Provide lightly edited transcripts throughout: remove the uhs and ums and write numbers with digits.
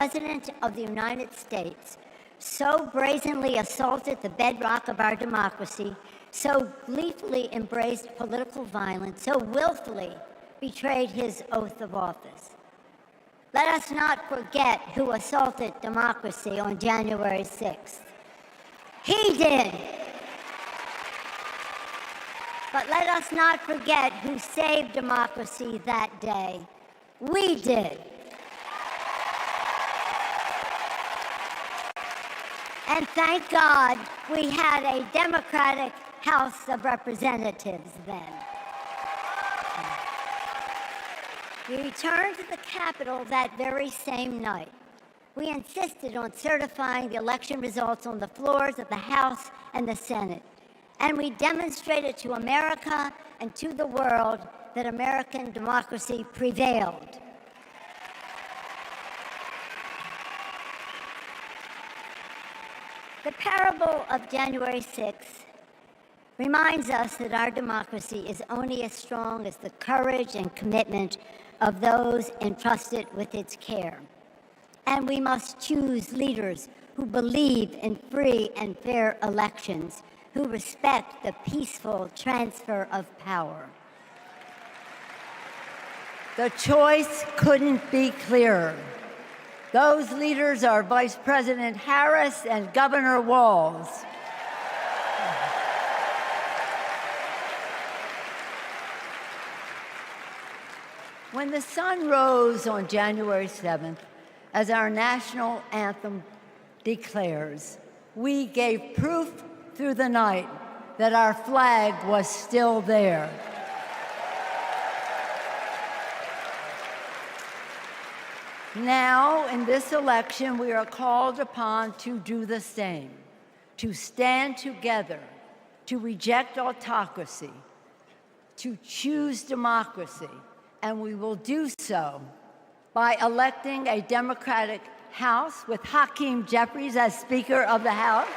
President of the United States so brazenly assaulted the bedrock of our democracy, so gleefully embraced political violence, so willfully betrayed his oath of office. Let us not forget who assaulted democracy on January 6th. He did. But let us not forget who saved democracy that day. We did. And thank God we had a Democratic House of Representatives then. We returned to the Capitol that very same night. We insisted on certifying the election results on the floors of the House and the Senate. And we demonstrated to America and to the world that American democracy prevailed. The parable of January 6th reminds us that our democracy is only as strong as the courage and commitment of those entrusted with its care. And we must choose leaders who believe in free and fair elections, who respect the peaceful transfer of power. The choice couldn't be clearer. Those leaders are Vice President Harris and Governor Walz. When the sun rose on January 7th, as our national anthem declares, we gave proof through the night that our flag was still there. Now, in this election, we are called upon to do the same, to stand together, to reject autocracy, to choose democracy, and we will do so by electing a Democratic House with Hakeem Jeffries as Speaker of the House,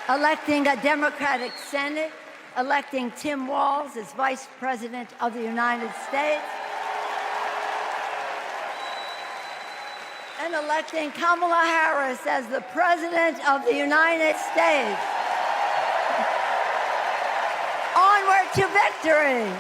electing a Democratic Senate, electing Tim Walz as Vice President of the United States, and electing Kamala Harris as the President of the United States. Onward to victory!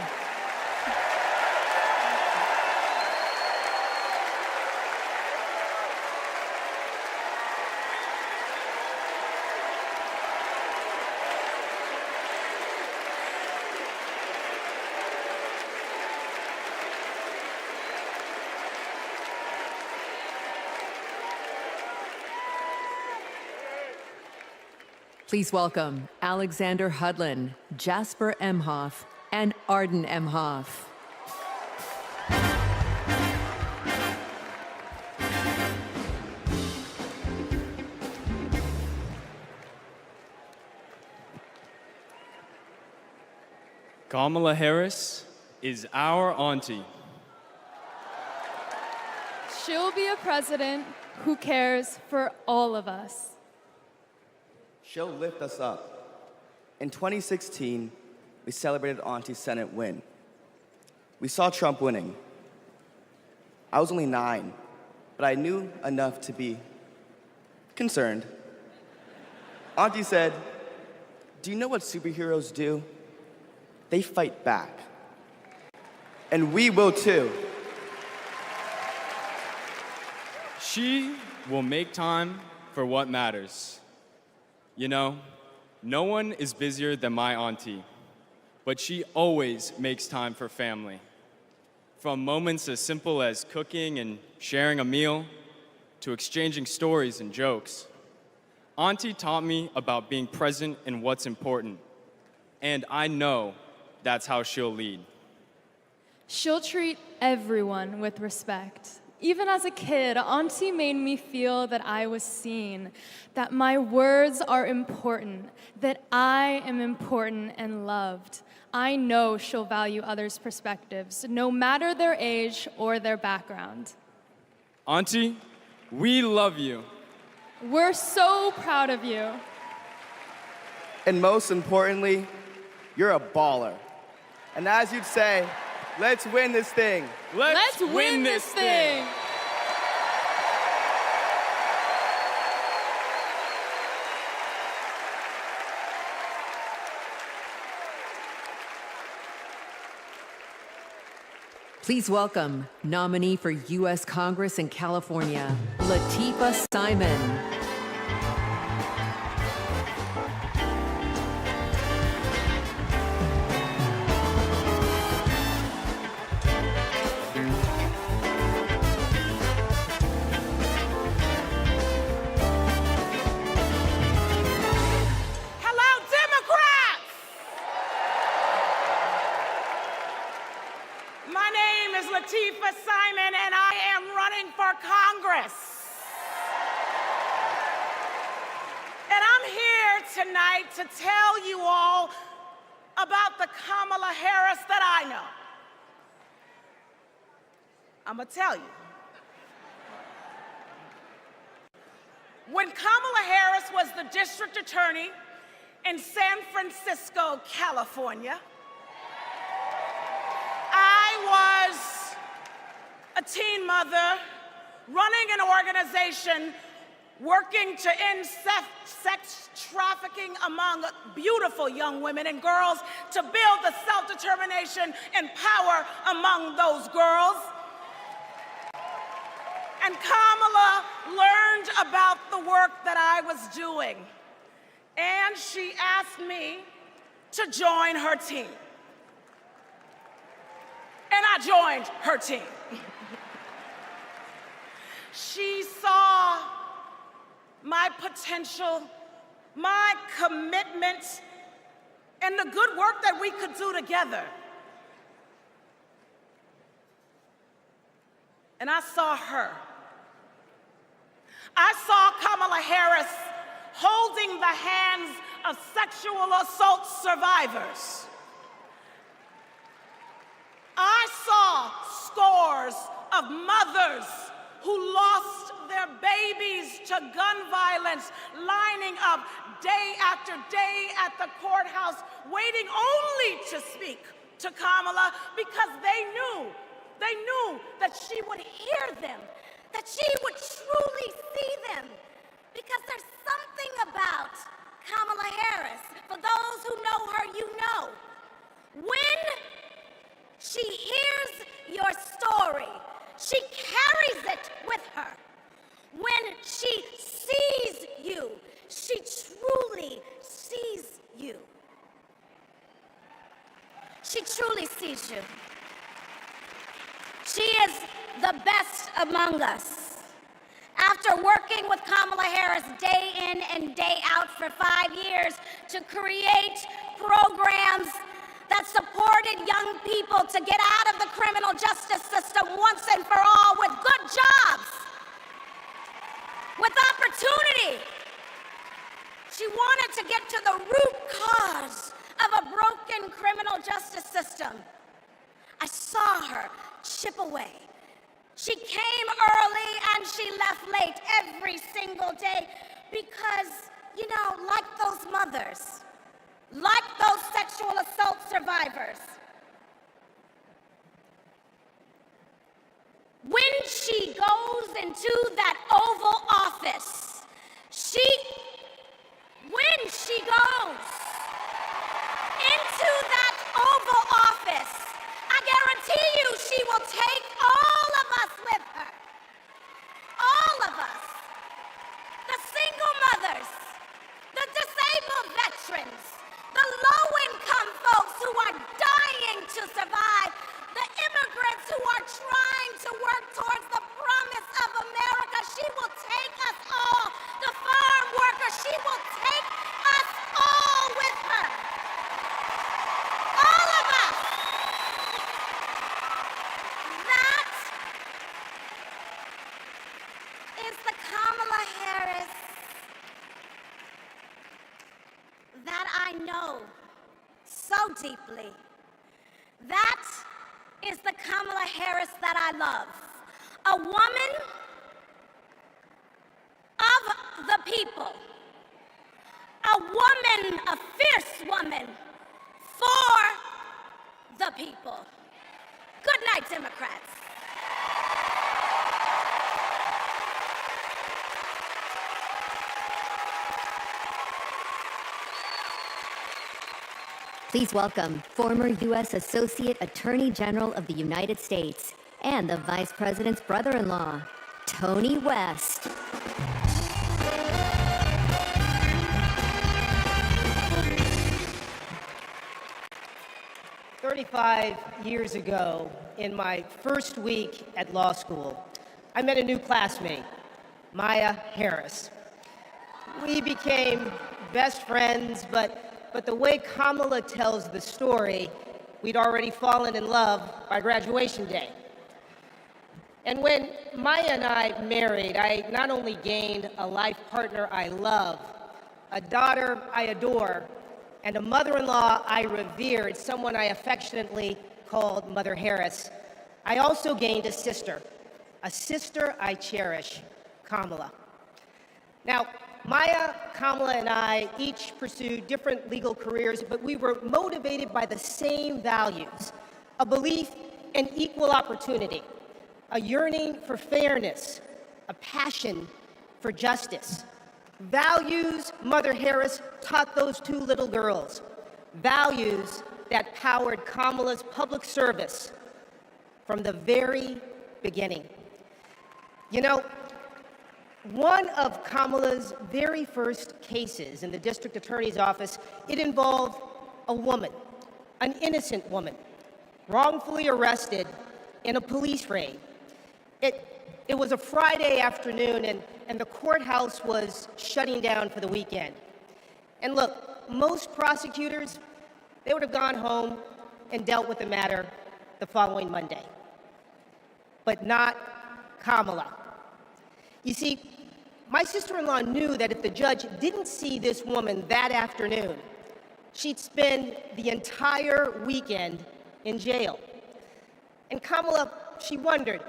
Please welcome Alexander Hudlin, Jasper Emhoff, and Arden Emhoff. Kamala Harris is our auntie. She'll be a president who cares for all of us. She'll lift us up. In 2016, we celebrated Auntie's Senate win. We saw Trump winning. I was only 9, but I knew enough to be concerned. Auntie said, "Do you know what superheroes do? They fight back. And we will too." She will make time for what matters. You know, no one is busier than my auntie, but she always makes time for family. From moments as simple as cooking and sharing a meal, to exchanging stories and jokes. Auntie taught me about being present in what's important, and I know that's how she'll lead. She'll treat everyone with respect. Even as a kid, Auntie made me feel that I was seen, that my words are important, that I am important and loved. I know she'll value others' perspectives, no matter their age or their background. Auntie, we love you. We're so proud of you. And most importantly, you're a baller. And as you'd say, Let's win this thing. Let's win this thing. Please welcome nominee for U.S. Congress in California, Latifah Simon. My name is Latifah Simon, and I am running for Congress. And I'm here tonight to tell you all about the Kamala Harris that I know. I'm gonna tell you. When Kamala Harris was the district attorney in San Francisco, California, I was a teen mother running an organization working to end sex trafficking among beautiful young women and girls, to build the self-determination and power among those girls. And Kamala learned about the work that I was doing, and she asked me to join her team. And I joined her team. She saw my potential, my commitment, and the good work that we could do together. And I saw her. I saw Kamala Harris holding the hands of sexual assault survivors. I saw scores of mothers who lost their babies to gun violence, lining up day after day at the courthouse, waiting only to speak to Kamala because they knew that she would hear them, that she would truly see them, because there's something about Kamala Harris. For those who know her, you know. When she hears your story, she carries it with her. When she sees you, she truly sees you. She truly sees you. She is the best among us. After working with Kamala Harris day in and day out for 5 years to create programs that supported young people to get out of the criminal justice system once and for all, with good jobs, with opportunity. She wanted to get to the root cause of a broken criminal justice system. I saw her chip away. She came early and she left late every single day because, you know, like those mothers, like those sexual assault survivors, when she goes into that Oval Office, when she goes into that Oval Office, I guarantee you she will take all of us with her. All of us. The single mothers, the disabled veterans, the low-income folks who are dying to survive, the immigrants who are trying to work towards the promise of America. She will take us all. The farm workers, she will take us all with her. All of us. That is the Kamala Harris that I know so deeply. That is the Kamala Harris that I love. A woman of the people. A woman, a fierce woman for the people. Good night, Democrats. Please welcome former U.S. Associate Attorney General of the United States and the Vice President's brother-in-law, Tony West. 35 years ago, in my first week at law school, I met a new classmate, Maya Harris. We became best friends, but the way Kamala tells the story, we'd already fallen in love by graduation day. And when Maya and I married, I not only gained a life partner I love, a daughter I adore, and a mother-in-law I revered, someone I affectionately called Mother Harris, I also gained a sister I cherish, Kamala. Now, Maya, Kamala, and I each pursued different legal careers, but we were motivated by the same values: a belief in equal opportunity, a yearning for fairness, a passion for justice. Values Mother Harris taught those two little girls, values that powered Kamala's public service from the very beginning. You know, one of Kamala's very first cases in the district attorney's office, it involved a woman, an innocent woman, wrongfully arrested in a police raid. It was a Friday afternoon, and the courthouse was shutting down for the weekend. And look, most prosecutors, they would have gone home and dealt with the matter the following Monday. But not Kamala. You see, my sister-in-law knew that if the judge didn't see this woman that afternoon, she'd spend the entire weekend in jail. And Kamala, she wondered,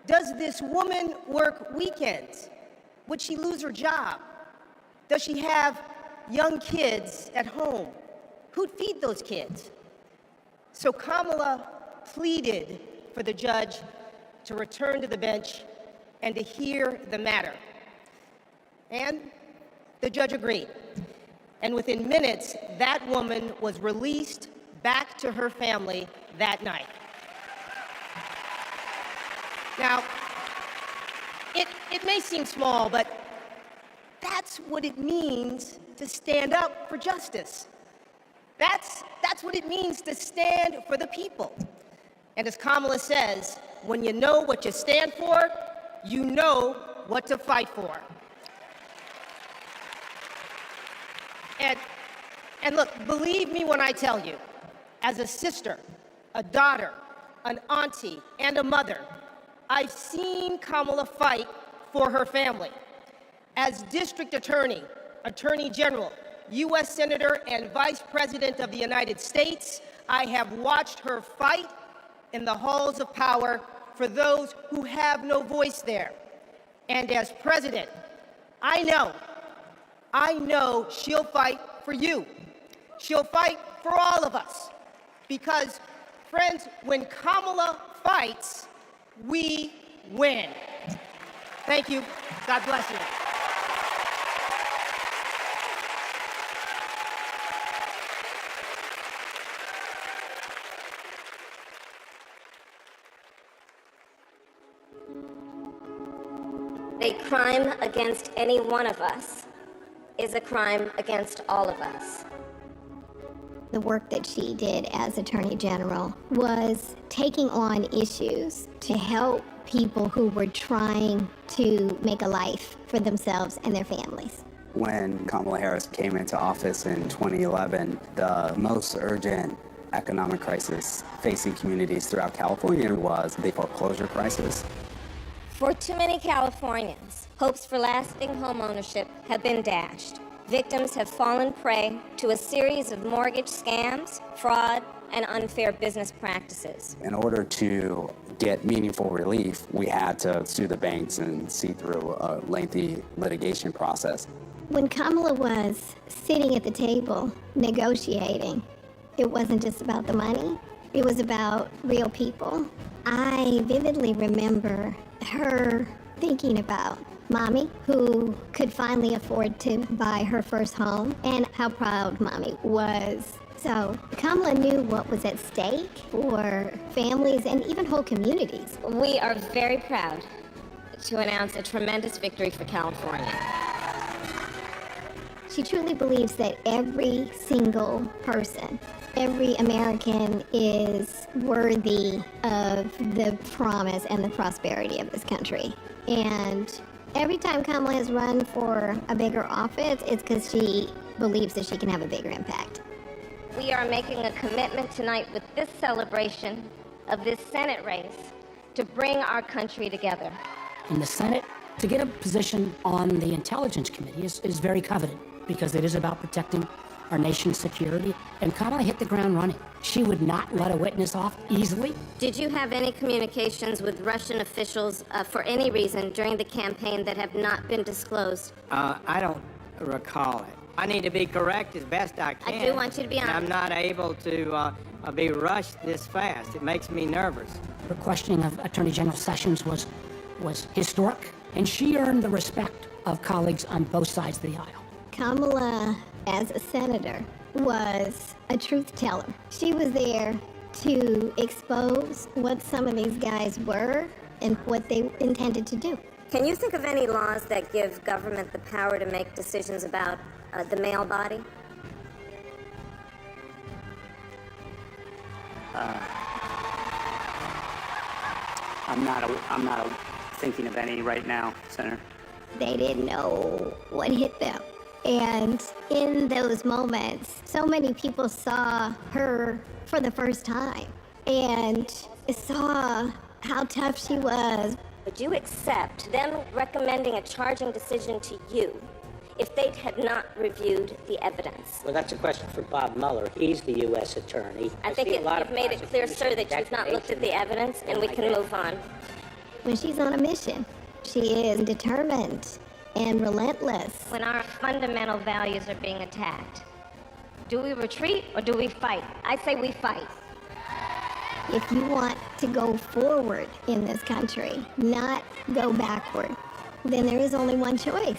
does this woman work weekends? Would she lose her job? Does she have young kids at home? Who'd feed those kids? So Kamala pleaded for the judge to return to the bench and to hear the matter. And the judge agreed. And within minutes, that woman was released back to her family that night. Now, it may seem small, but that's what it means to stand up for justice. That's what it means to stand for the people. And as Kamala says, when you know what you stand for, you know what to fight for. And look, believe me when I tell you, as a sister, a daughter, an auntie, and a mother, I've seen Kamala fight for her family. As district attorney, attorney general, U.S. Senator, and Vice President of the United States, I have watched her fight in the halls of power for those who have no voice there. And as president, I know she'll fight for you. She'll fight for all of us. Because, friends, when Kamala fights, we win. Thank you. God bless you. A crime against any one of us is a crime against all of us. The work that she did as Attorney General was taking on issues to help people who were trying to make a life for themselves and their families. When Kamala Harris came into office in 2011, the most urgent economic crisis facing communities throughout California was the foreclosure crisis. For too many Californians, hopes for lasting home ownership have been dashed. Victims have fallen prey to a series of mortgage scams, fraud, and unfair business practices. In order to get meaningful relief, we had to sue the banks and see through a lengthy litigation process. When Kamala was sitting at the table negotiating, it wasn't just about the money. It was about real people. I vividly remember her thinking about Mommy, who could finally afford to buy her first home, and how proud Mommy was. So Kamala knew what was at stake for families and even whole communities. We are very proud to announce a tremendous victory for California. She truly believes that every single person, every American is worthy of the promise and the prosperity of this country. And every time Kamala has run for a bigger office, it's because she believes that she can have a bigger impact. We are making a commitment tonight with this celebration of this Senate race to bring our country together. In the Senate, to get a position on the Intelligence Committee is very coveted because it is about protecting our nation's security. And Kamala hit the ground running. She would not let a witness off easily. Did you have any communications with Russian officials for any reason during the campaign that have not been disclosed? I don't recall it. I need to be correct as best I can. I do want you to be honest. I'm not able to be rushed this fast. It makes me nervous. Her questioning of Attorney General Sessions was historic, and she earned the respect of colleagues on both sides of the aisle. Kamala, as a senator, was a truth teller. She was there to expose what some of these guys were and what they intended to do. Can you think of any laws that give government the power to make decisions about the male body? I'm not thinking of any right now, Senator. They didn't know what hit them. And in those moments, so many people saw her for the first time and saw how tough she was. Would you accept them recommending a charging decision to you if they had not reviewed the evidence? Well, that's a question for Bob Mueller. He's the U.S. attorney. I think you've made it clear, sir, that you've not looked at the evidence, and we can move on. When she's on a mission, she is determined and relentless. When our fundamental values are being attacked, do we retreat or do we fight? I say we fight. If you want to go forward in this country, not go backward, then there is only one choice.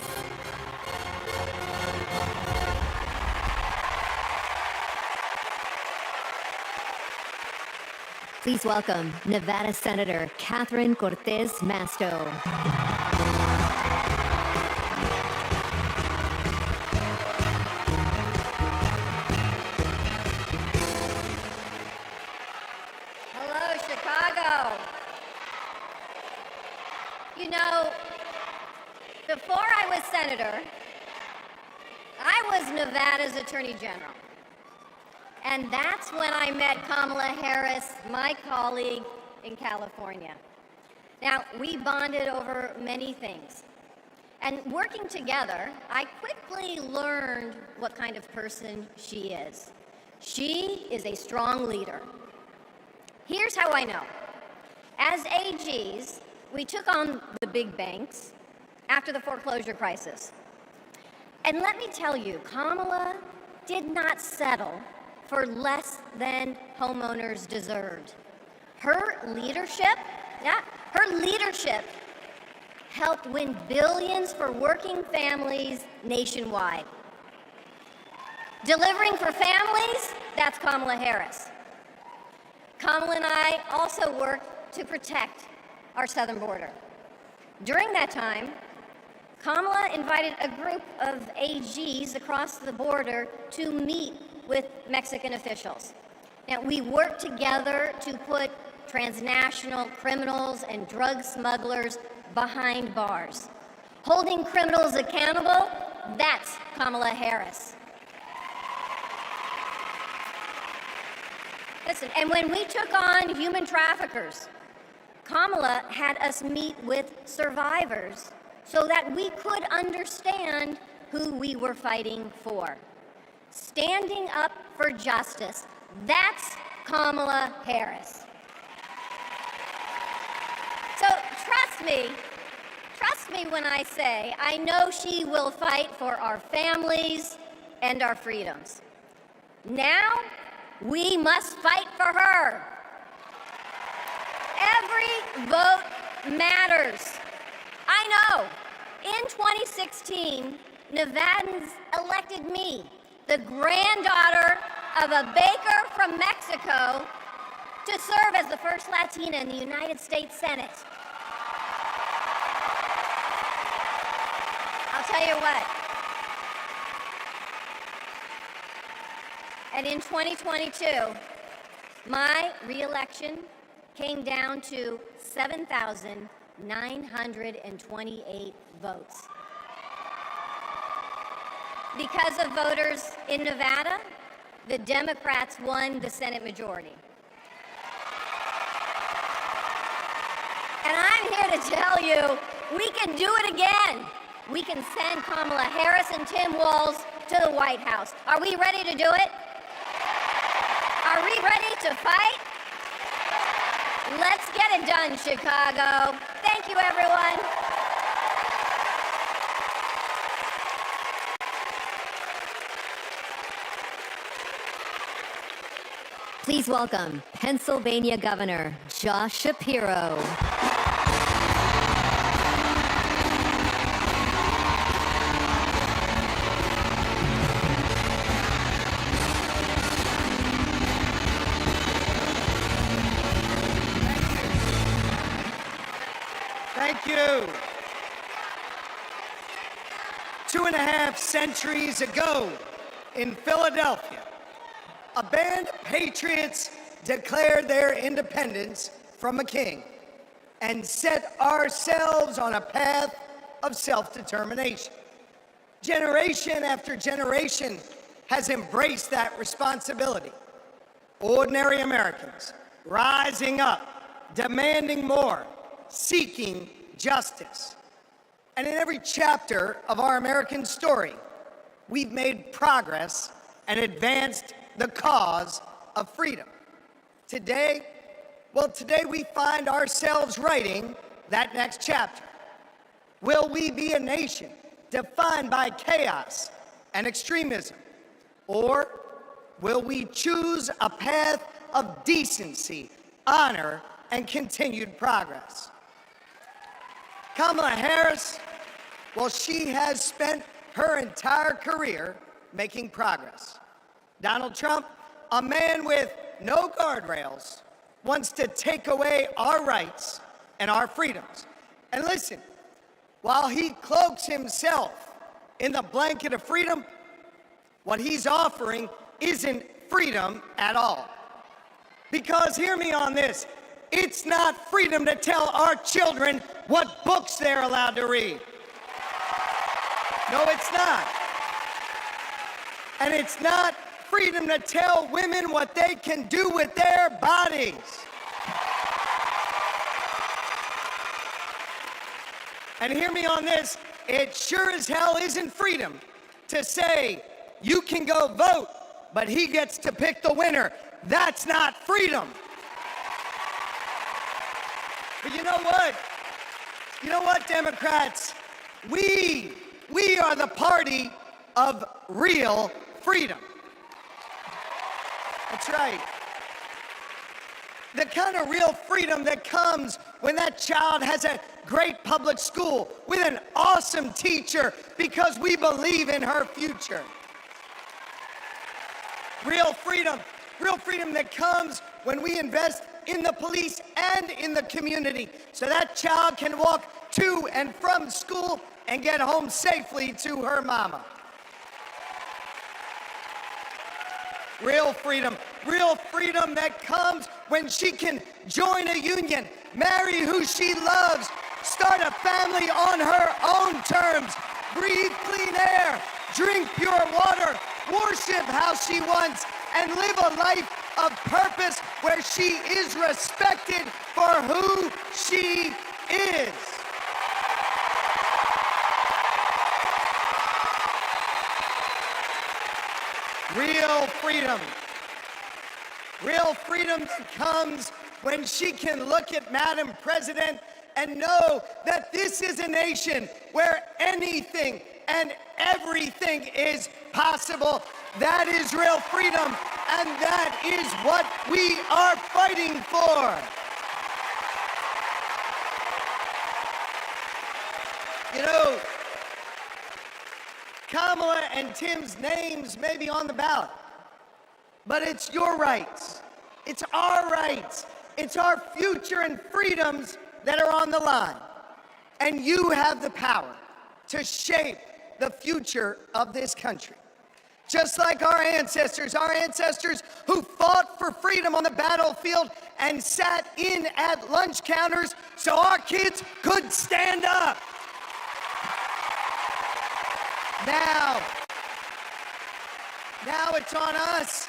Please welcome Nevada Senator Catherine Cortez Masto. You know, before I was senator, I was Nevada's Attorney General. And that's when I met Kamala Harris, my colleague in California. Now, we bonded over many things. And working together, I quickly learned what kind of person she is. She is a strong leader. Here's how I know. As AGs, we took on the big banks after the foreclosure crisis. And let me tell you, Kamala did not settle for less than homeowners deserved. Her leadership helped win billions for working families nationwide. Delivering for families, that's Kamala Harris. Kamala and I also worked to protect our southern border. During that time, Kamala invited a group of AGs across the border to meet with Mexican officials. Now, we worked together to put transnational criminals and drug smugglers behind bars. Holding criminals accountable, that's Kamala Harris. Listen, and when we took on human traffickers, Kamala had us meet with survivors so that we could understand who we were fighting for. Standing up for justice, that's Kamala Harris. So trust me when I say I know she will fight for our families and our freedoms. Now We must fight for her. Every vote matters. I know. In 2016, Nevadans elected me, the granddaughter of a baker from Mexico, to serve as the first Latina in the United States Senate. I'll tell you what. And in 2022, my re-election came down to 7,928 votes. Because of voters in Nevada, the Democrats won the Senate majority. And I'm here to tell you, we can do it again. We can send Kamala Harris and Tim Walz to the White House. Are we ready to do it? Are we ready to fight? Let's get it done, Chicago. Thank you, everyone. Please welcome Pennsylvania Governor Josh Shapiro. Thank you. 2.5 centuries ago in Philadelphia, a band of patriots declared their independence from a king and set ourselves on a path of self-determination. Generation after generation has embraced that responsibility. Ordinary Americans rising up, demanding more, seeking justice. And in every chapter of our American story, we've made progress and advanced the cause of freedom. Today we find ourselves writing that next chapter. Will we be a nation defined by chaos and extremism? Or will we choose a path of decency, honor, and continued progress? Kamala Harris, well, she has spent her entire career making progress. Donald Trump, a man with no guardrails, wants to take away our rights and our freedoms. And listen, while he cloaks himself in the blanket of freedom, what he's offering isn't freedom at all. Because hear me on this, it's not freedom to tell our children what books they're allowed to read. No, it's not. And it's not freedom to tell women what they can do with their bodies. And hear me on this, it sure as hell isn't freedom to say, you can go vote, but he gets to pick the winner. That's not freedom. But you know what? You know what, Democrats? We are the party of real freedom. That's right. The kind of real freedom that comes when that child has a great public school with an awesome teacher because we believe in her future. Real freedom that comes when we invest in the police and in the community so that child can walk to and from school and get home safely to her mama. Real freedom that comes when she can join a union, marry who she loves, start a family on her own terms, breathe clean air, drink pure water, worship how she wants, and live a life of purpose where she is respected for who she is. Real freedom that comes when she can look at Madam President and know that this is a nation where anything and everything is possible. That is real freedom. And that is what we are fighting for. You know, Kamala and Tim's names may be on the ballot, but it's your rights. It's our rights. It's our future and freedoms that are on the line. And you have the power to shape the future of this country. Just like our ancestors who fought for freedom on the battlefield and sat in at lunch counters so our kids could stand up. Now it's on us.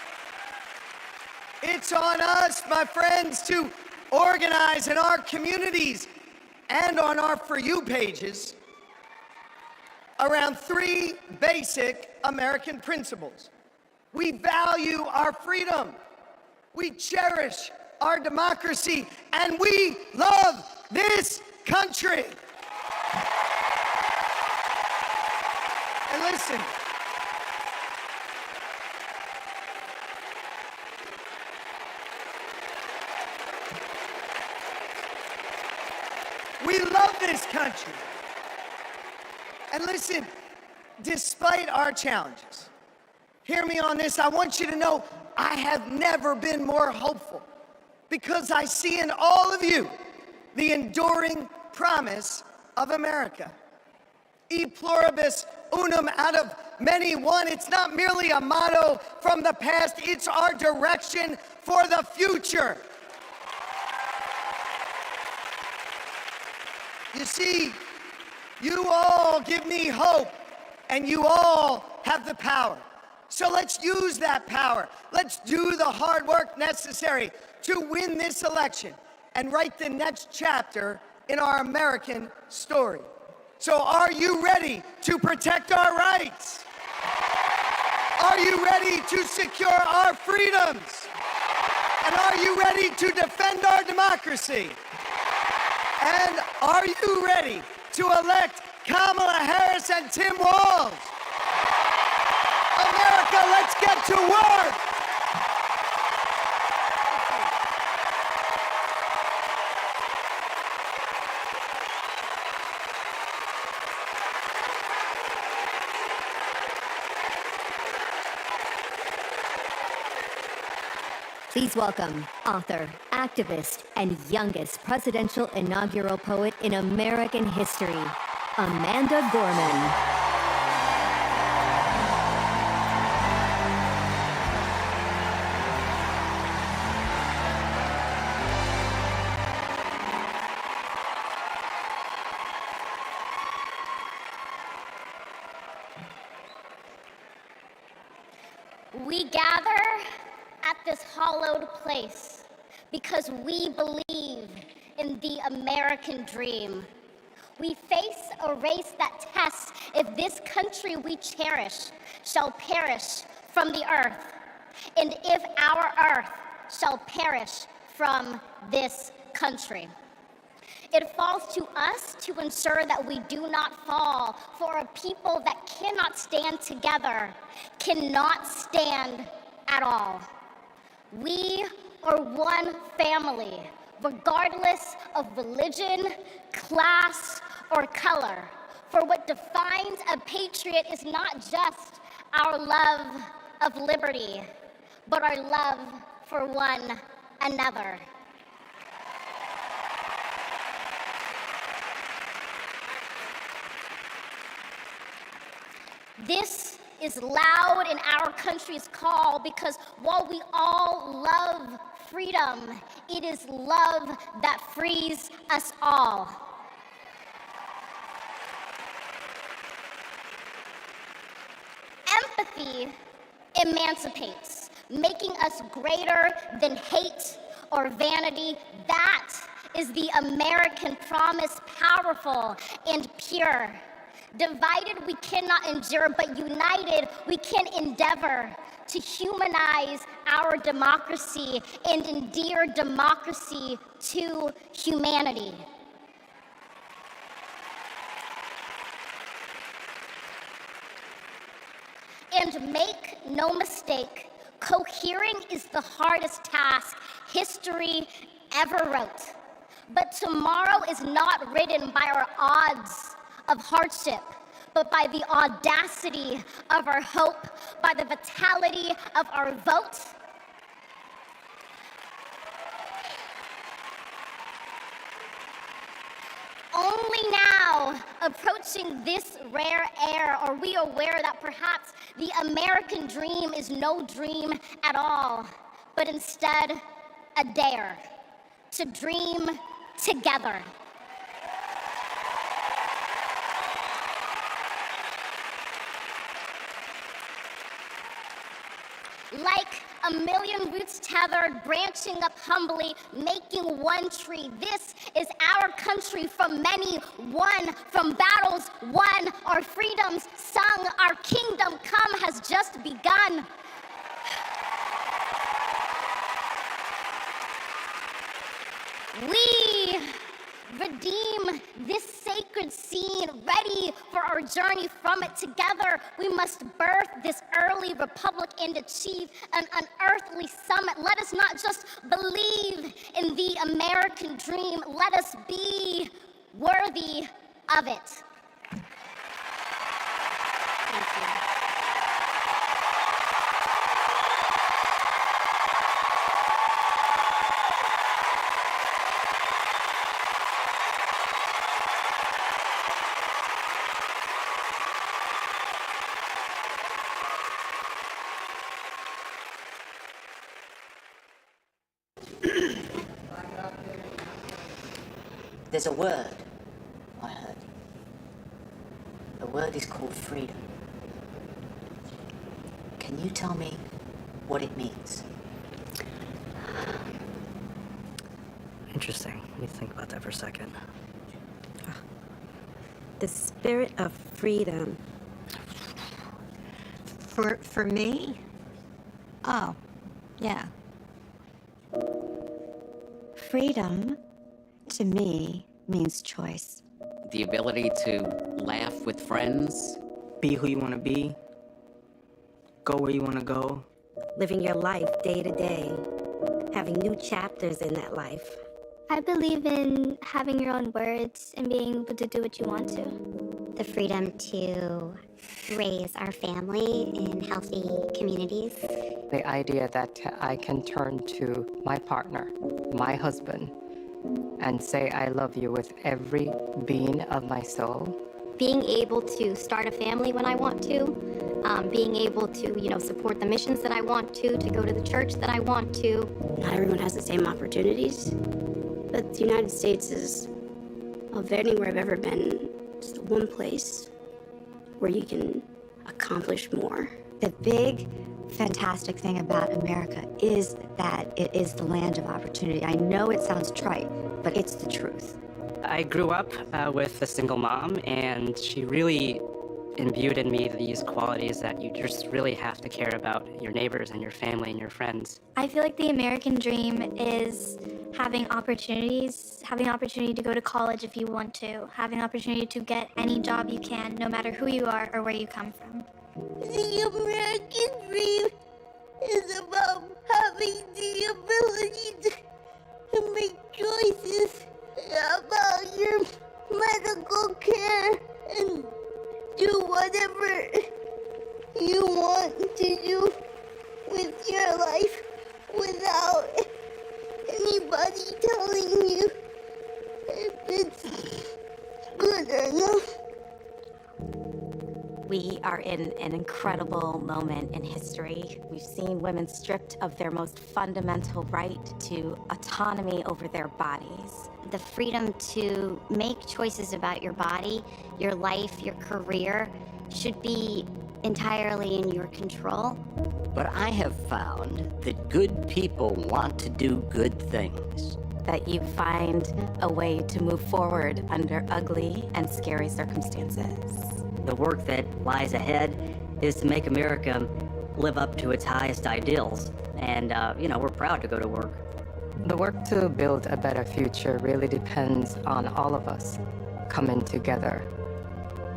It's on us, my friends, to organize in our communities and on our For You pages around three basic American principles. We value our freedom, we cherish our democracy, and we love this country. And listen, we love this country. And listen, despite our challenges, hear me on this, I want you to know I have never been more hopeful because I see in all of you the enduring promise of America. E pluribus unum, out of many one. It's not merely a motto from the past, it's our direction for the future. You see, you all give me hope, and you all have the power. So let's use that power. Let's do the hard work necessary to win this election and write the next chapter in our American story. So are you ready to protect our rights? Are you ready to secure our freedoms? And are you ready to defend our democracy? And are you ready to elect Kamala Harris and Tim Walz? America, let's get to work! Please welcome author, activist, and youngest presidential inaugural poet in American history, Amanda Gorman. We gather at this hallowed place because we believe in the American dream. We face a race that tests if this country we cherish shall perish from the earth, and if our earth shall perish from this country. It falls to us to ensure that we do not fall, for a people that cannot stand together cannot stand at all. We are one family, regardless of religion, class, or color. For what defines a patriot is not just our love of liberty, but our love for one another. This is loud in our country's call because while we all love freedom, it is love that frees us all. Empathy emancipates, making us greater than hate or vanity. That is the American promise, powerful and pure. Divided we cannot endure, but united we can endeavor to humanize our democracy and endear democracy to humanity. And make no mistake, Cohering is the hardest task history ever wrote. But tomorrow is not written by our odds of hardship, but by the audacity of our hope, by the vitality of our vote. Only now, approaching this rare air, are we aware that perhaps the American dream is no dream at all, but instead a dare to dream together. Like a million roots tethered, branching up humbly, making one tree. This is our country from many, won from battles won, our freedoms sung, our kingdom come has just begun. We redeem this sacred scene, ready for our journey from it. Together, we must birth this early republic and achieve an unearthly summit. Let us not just believe in the American dream, let us be worthy of it. Thank you. There's a word I heard. The word is called freedom. Can you tell me what it means? Interesting. Let me think about that for a second. The spirit of freedom. For me? Oh, yeah. Freedom, to me, means choice. The ability to laugh with friends. Be who you want to be. Go where you want to go. Living your life day to day. Having new chapters in that life. I believe in having your own words and being able to do what you want to. The freedom to raise our family in healthy communities. The idea that I can turn to my partner, my husband, and say I love you with every being of my soul. Being able to start a family when I want to, being able to, support the missions that I want to go to the church that I want to. Not everyone has the same opportunities, but the United States is, of anywhere I've ever been, just one place where you can accomplish more. The big, fantastic thing about America is that it is the land of opportunity. I know it sounds trite, but it's the truth. I grew up with a single mom, and she really imbued in me these qualities that you just really have to care about your neighbors and your family and your friends. I feel like the American dream is having opportunities, having the opportunity to go to college if you want to, having the opportunity to get any job you can, no matter who you are or where you come from. The American dream is about having the ability to make choices about your medical care and do whatever you want to do with your life without anybody telling you if it's good or not. We are in an incredible moment in history. We've seen women stripped of their most fundamental right to autonomy over their bodies. The freedom to make choices about your body, your life, your career should be entirely in your control. But I have found that good people want to do good things. That you find a way to move forward under ugly and scary circumstances. The work that lies ahead is to make America live up to its highest ideals. And, we're proud to go to work. The work to build a better future really depends on all of us coming together.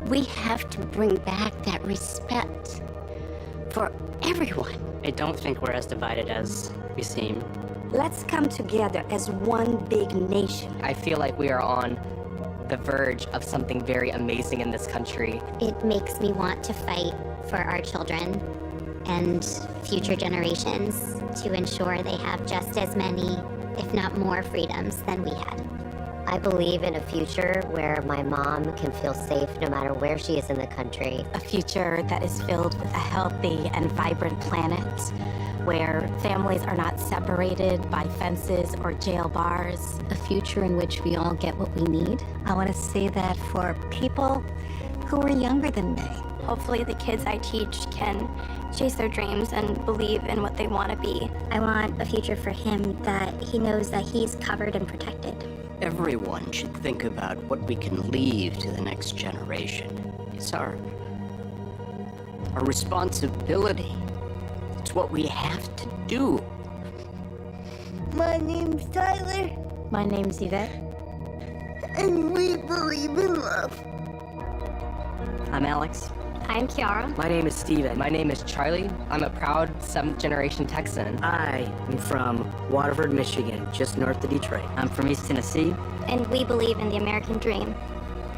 We have to bring back that respect for everyone. I don't think we're as divided as we seem. Let's come together as one big nation. I feel like we are on the verge of something very amazing in this country. It makes me want to fight for our children and future generations to ensure they have just as many, if not more, freedoms than we had. I believe in a future where my mom can feel safe no matter where she is in the country. A future that is filled with a healthy and vibrant planet, where families are not separated by fences or jail bars. A future in which we all get what we need. I want to see that for people who are younger than me. Hopefully the kids I teach can chase their dreams and believe in what they want to be. I want a future for him that he knows that he's covered and protected. Everyone should think about what we can leave to the next generation. It's our responsibility. It's what we have to do. My name's Tyler. My name's Yvette. And we believe in love. I'm Alex. I'm Kiara. My name is Steven. My name is Charlie. I'm a proud 7th-generation Texan. I am from Waterford, Michigan, just north of Detroit. I'm from East Tennessee. And we believe in the American dream.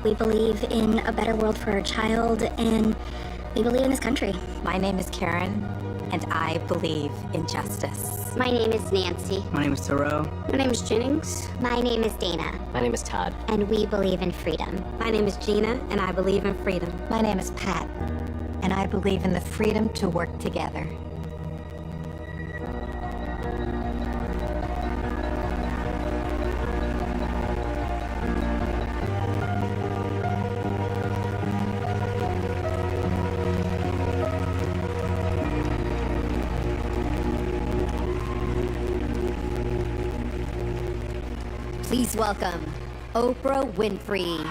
We believe in a better world for our child, and we believe in this country. My name is Karen, and I believe in justice. My name is Nancy. My name is Thoreau. My name is Jennings. My name is Dana. My name is Todd. And we believe in freedom. My name is Gina, and I believe in freedom. My name is Pat, and I believe in the freedom to work together. Please welcome Oprah Winfrey.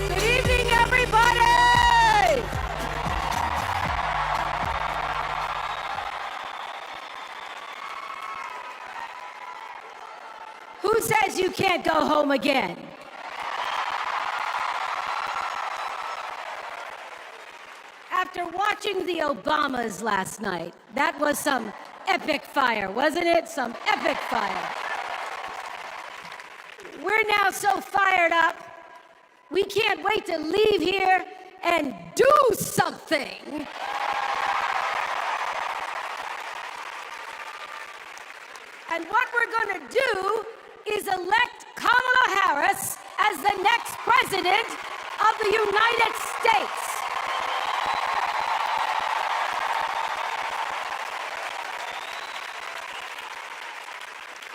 Good evening, everybody! Who says you can't go home again? After watching the Obamas last night, that was some epic fire, wasn't it? Some epic fire. We're now so fired up, we can't wait to leave here and do something. And what we're going to do is elect Kamala Harris as the next president of the United States.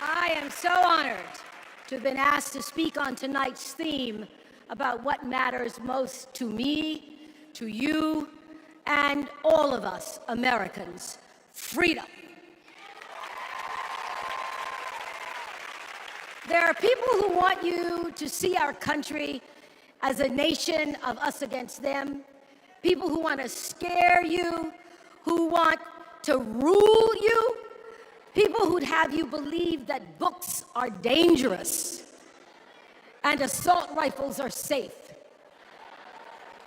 I am so honored to have been asked to speak on tonight's theme about what matters most to me, to you, and all of us Americans: freedom. There are people who want you to see our country as a nation of us against them, people who want to scare you, who want to rule you, people who'd have you believe that books are dangerous and assault rifles are safe,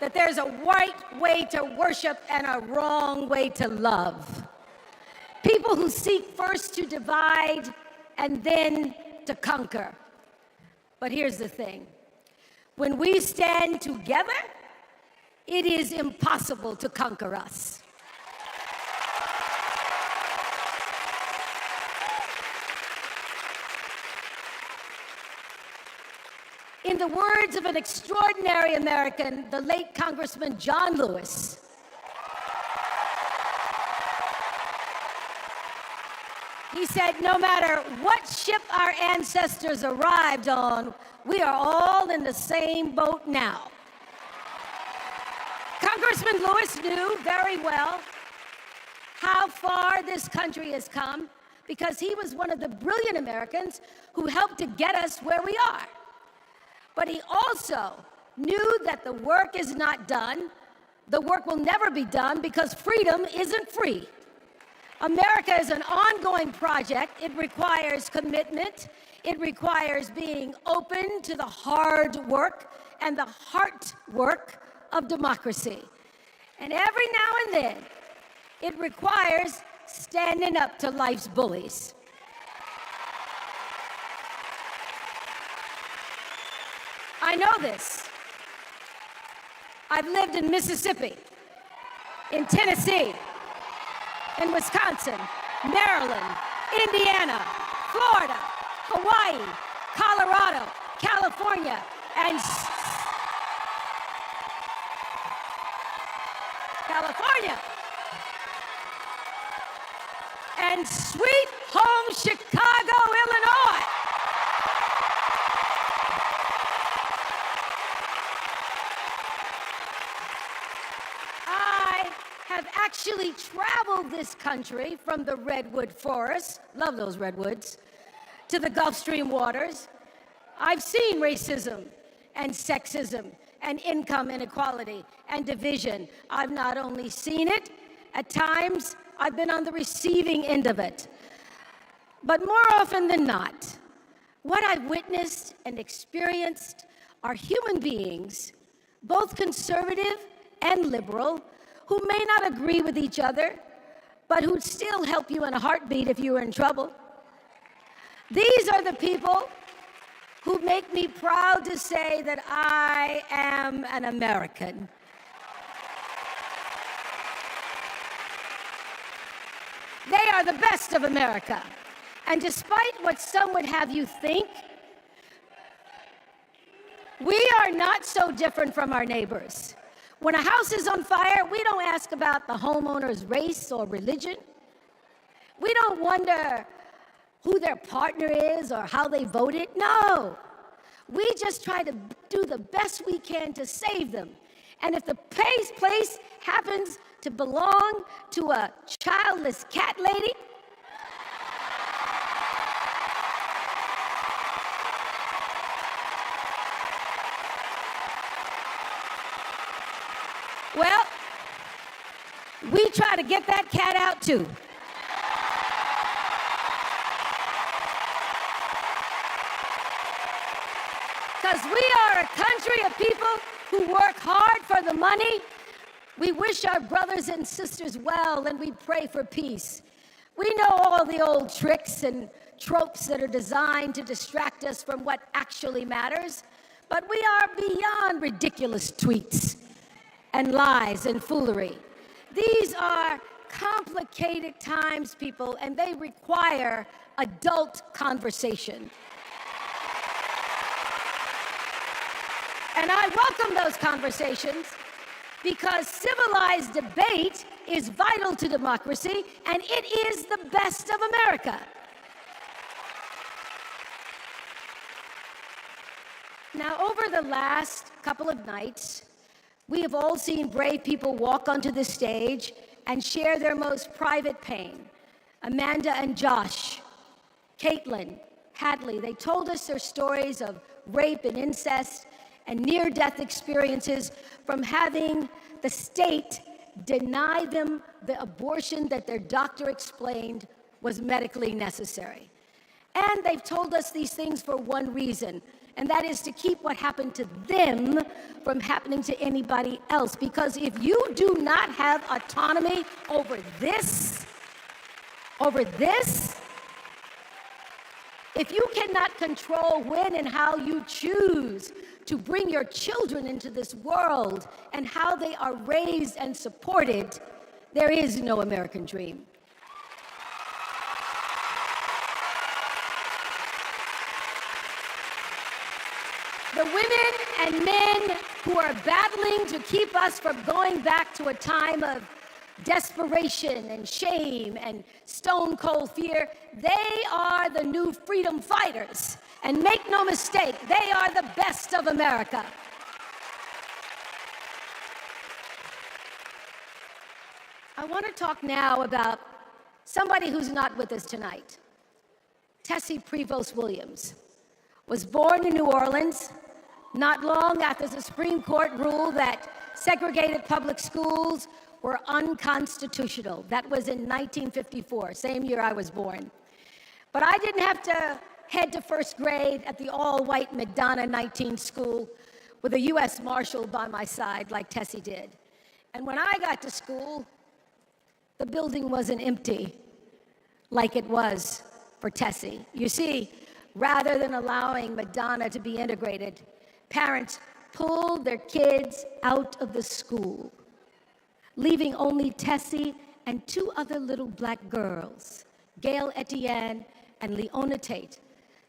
that there's a right way to worship and a wrong way to love, people who seek first to divide and then to conquer. But here's the thing. When we stand together, it is impossible to conquer us. In the words of an extraordinary American, the late Congressman John Lewis, he said, no matter what ship our ancestors arrived on, we are all in the same boat now. Congressman Lewis knew very well how far this country has come because he was one of the brilliant Americans who helped to get us where we are. But he also knew that the work is not done. The work will never be done because freedom isn't free. America is an ongoing project. It requires commitment. It requires being open to the hard work and the heart work of democracy. And every now and then, it requires standing up to life's bullies. I know this. I've lived in Mississippi, in Tennessee, in Wisconsin, Maryland, Indiana, Florida, Hawaii, Colorado, California, and sweet home Chicago, Illinois. I have actually traveled this country from the redwood forests, love those redwoods, to the Gulf Stream waters. I've seen racism and sexism and income inequality and division. I've not only seen it, at times I've been on the receiving end of it. But more often than not, what I've witnessed and experienced are human beings, both conservative and liberal, who may not agree with each other, but who'd still help you in a heartbeat if you were in trouble. These are the people who make me proud to say that I am an American. They are the best of America. And despite what some would have you think, we are not so different from our neighbors. When a house is on fire, we don't ask about the homeowner's race or religion. We don't wonder who their partner is or how they voted. No, we just try to do the best we can to save them. And if the place happens to belong to a childless cat lady, well, we try to get that cat out too. Because we are a country of people who work hard for the money. We wish our brothers and sisters well, and we pray for peace. We know all the old tricks and tropes that are designed to distract us from what actually matters, but we are beyond ridiculous tweets and lies and foolery. These are complicated times, people, and they require adult conversation. And I welcome those conversations because civilized debate is vital to democracy, and it is the best of America. Now, over the last couple of nights, we have all seen brave people walk onto the stage and share their most private pain. Amanda and Josh, Caitlin, Hadley, they told us their stories of rape and incest and near-death experiences from having the state deny them the abortion that their doctor explained was medically necessary. And they've told us these things for one reason, and that is to keep what happened to them from happening to anybody else. Because if you do not have autonomy over this, if you cannot control when and how you choose to bring your children into this world and how they are raised and supported, there is no American dream. The women and men who are battling to keep us from going back to a time of desperation and shame and stone cold fear, they are the new freedom fighters. And make no mistake, they are the best of America. I want to talk now about somebody who's not with us tonight. Tessie Prevost Williams was born in New Orleans, not long after the Supreme Court ruled that segregated public schools were unconstitutional. That was in 1954, same year I was born. But I didn't have to head to first grade at the all-white McDonough 19 school with a U.S. Marshal by my side like Tessie did. And when I got to school, the building wasn't empty like it was for Tessie. You see, rather than allowing McDonough to be integrated, parents pulled their kids out of the school, leaving only Tessie and two other little black girls, Gail Etienne and Leona Tate,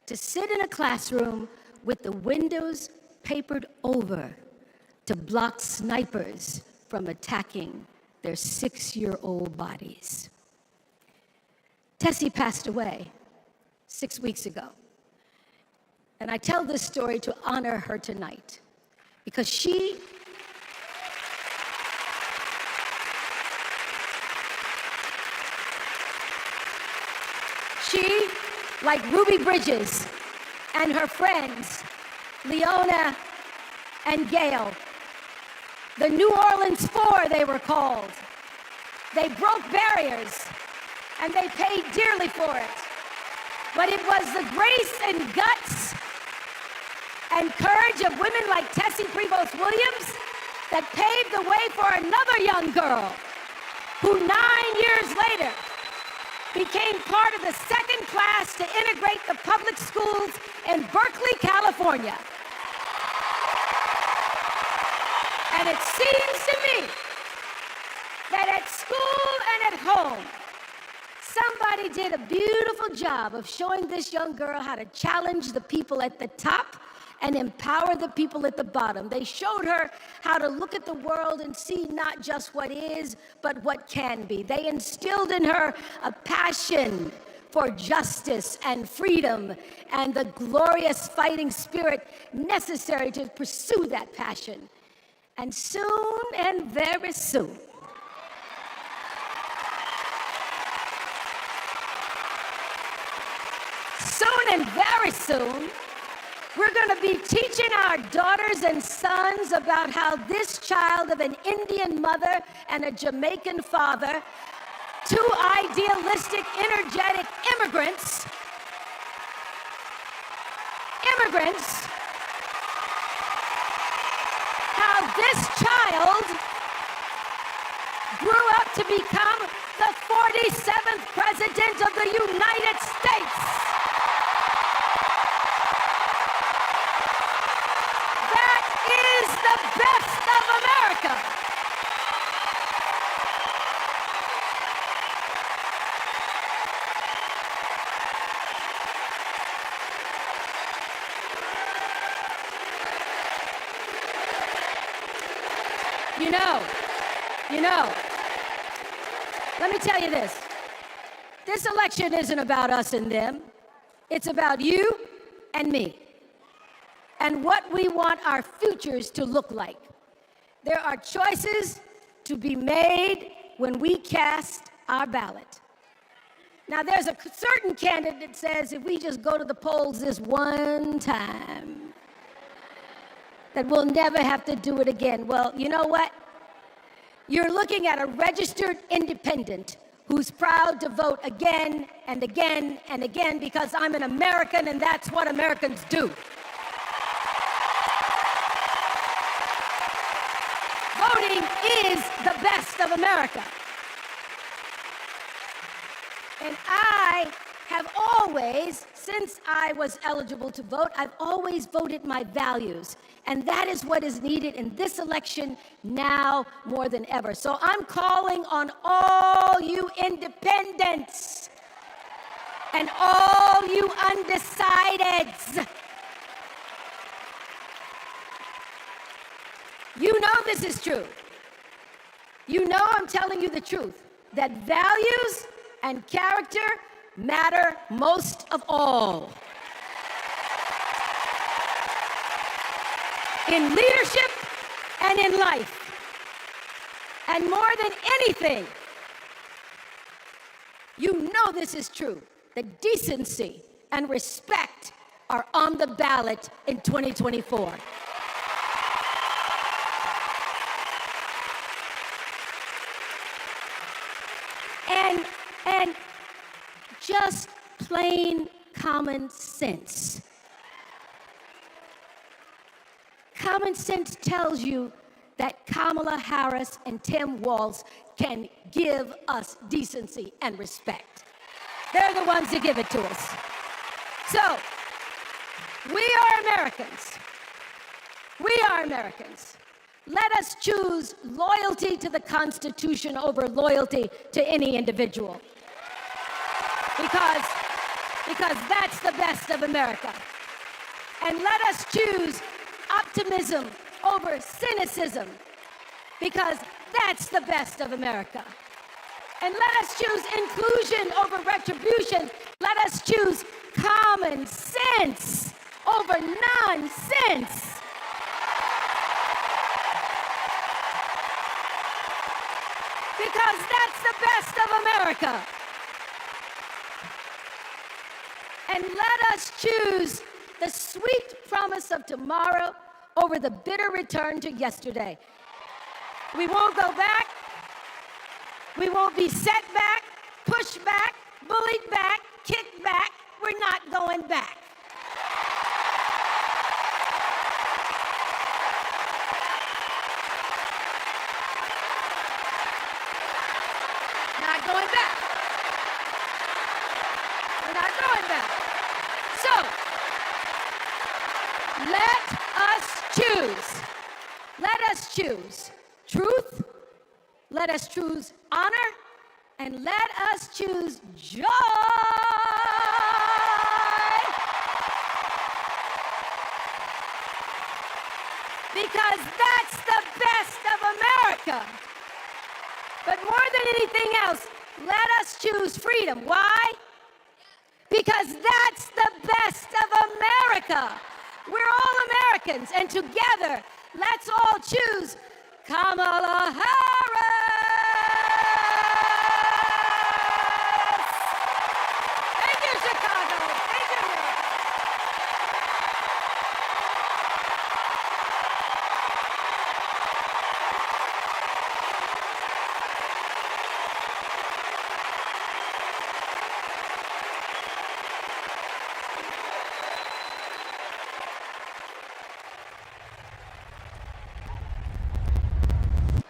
to sit in a classroom with the windows papered over to block snipers from attacking their 6-year-old bodies. Tessie passed away 6 weeks ago. And I tell this story to honor her tonight because she like Ruby Bridges and her friends, Leona and Gail, the New Orleans Four they were called. They broke barriers and they paid dearly for it. But it was the grace and guts and courage of women like Tessie Prevost Williams that paved the way for another young girl who 9 years later became part of the second class to integrate the public schools in Berkeley, California. And it seems to me that at school and at home, somebody did a beautiful job of showing this young girl how to challenge the people at the top and empower the people at the bottom. They showed her how to look at the world and see not just what is, but what can be. They instilled in her a passion for justice and freedom and the glorious fighting spirit necessary to pursue that passion. And soon and very soon, we're going to be teaching our daughters and sons about how this child of an Indian mother and a Jamaican father, two idealistic, energetic immigrants, how this child grew up to become the 47th president of the United States. Is the best of America. You know, let me tell you this. This election isn't about us and them. It's about you and me, and what we want our futures to look like. There are choices to be made when we cast our ballot. Now, there's a certain candidate that says if we just go to the polls this one time, that we'll never have to do it again. Well, you know what? You're looking at a registered independent who's proud to vote again and again and again because I'm an American and that's what Americans do. Voting is the best of America. And I have always, since I was eligible to vote, I've always voted my values. And that is what is needed in this election now more than ever. So I'm calling on all you independents and all you undecideds. You know this is true. You know I'm telling you the truth, that values and character matter most of all. In leadership and in life. And more than anything, you know this is true, that decency and respect are on the ballot in 2024. And just plain common sense. Common sense tells you that Kamala Harris and Tim Walz can give us decency and respect. They're the ones that give it to us. So, we are Americans. We are Americans. Let us choose loyalty to the Constitution over loyalty to any individual. Because that's the best of America. And let us choose optimism over cynicism, because that's the best of America. And let us choose inclusion over retribution. Let us choose common sense over nonsense. Because that's the best of America. And let us choose the sweet promise of tomorrow over the bitter return to yesterday. We won't go back. We won't be set back, pushed back, bullied back, kicked back. We're not going back. Not going back. We're not going back. So, let us choose. Let us choose truth. Let us choose honor. And let us choose joy. Because that's the best of America. But more than anything else, let us choose freedom. Why? Because that's the best of America. We're all Americans, and together, let's all choose Kamala Harris. Thank you, Chicago. Thank you, America.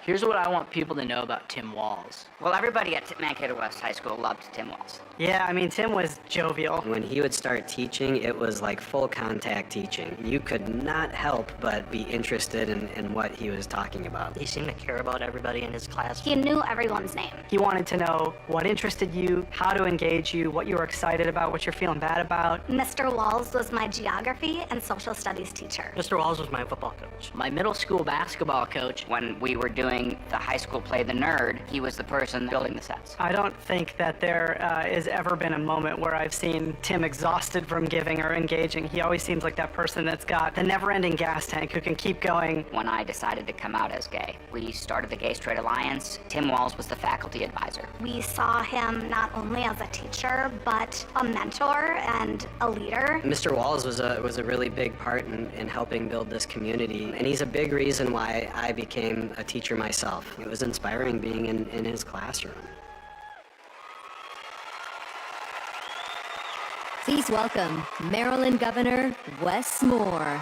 Here's what I want people to know about Tim Walz. Well, everybody at Mankato West High School loved Tim Walz. Yeah, I mean, Tim was jovial. When he would start teaching, it was like full contact teaching. You could not help but be interested in what he was talking about. He seemed to care about everybody in his class. He knew everyone's name. He wanted to know what interested you, how to engage you, what you were excited about, what you're feeling bad about. Mr. Walz was my geography and social studies teacher. Mr. Walz was my football coach. My middle school basketball coach, when we were doing the high school play The Nerd, he was the person building the sets. I don't think that there has ever been a moment where I've seen Tim exhausted from giving or engaging. He always seems like that person that's got the never-ending gas tank who can keep going. When I decided to come out as gay, we started the Gay Straight Alliance. Tim Walz was the faculty advisor. We saw him not only as a teacher, but a mentor and a leader. Mr. Walz was a really big part in helping build this community, and he's a big reason why I became a teacher myself. It was inspiring being in his classroom. Please welcome Maryland Governor Wes Moore.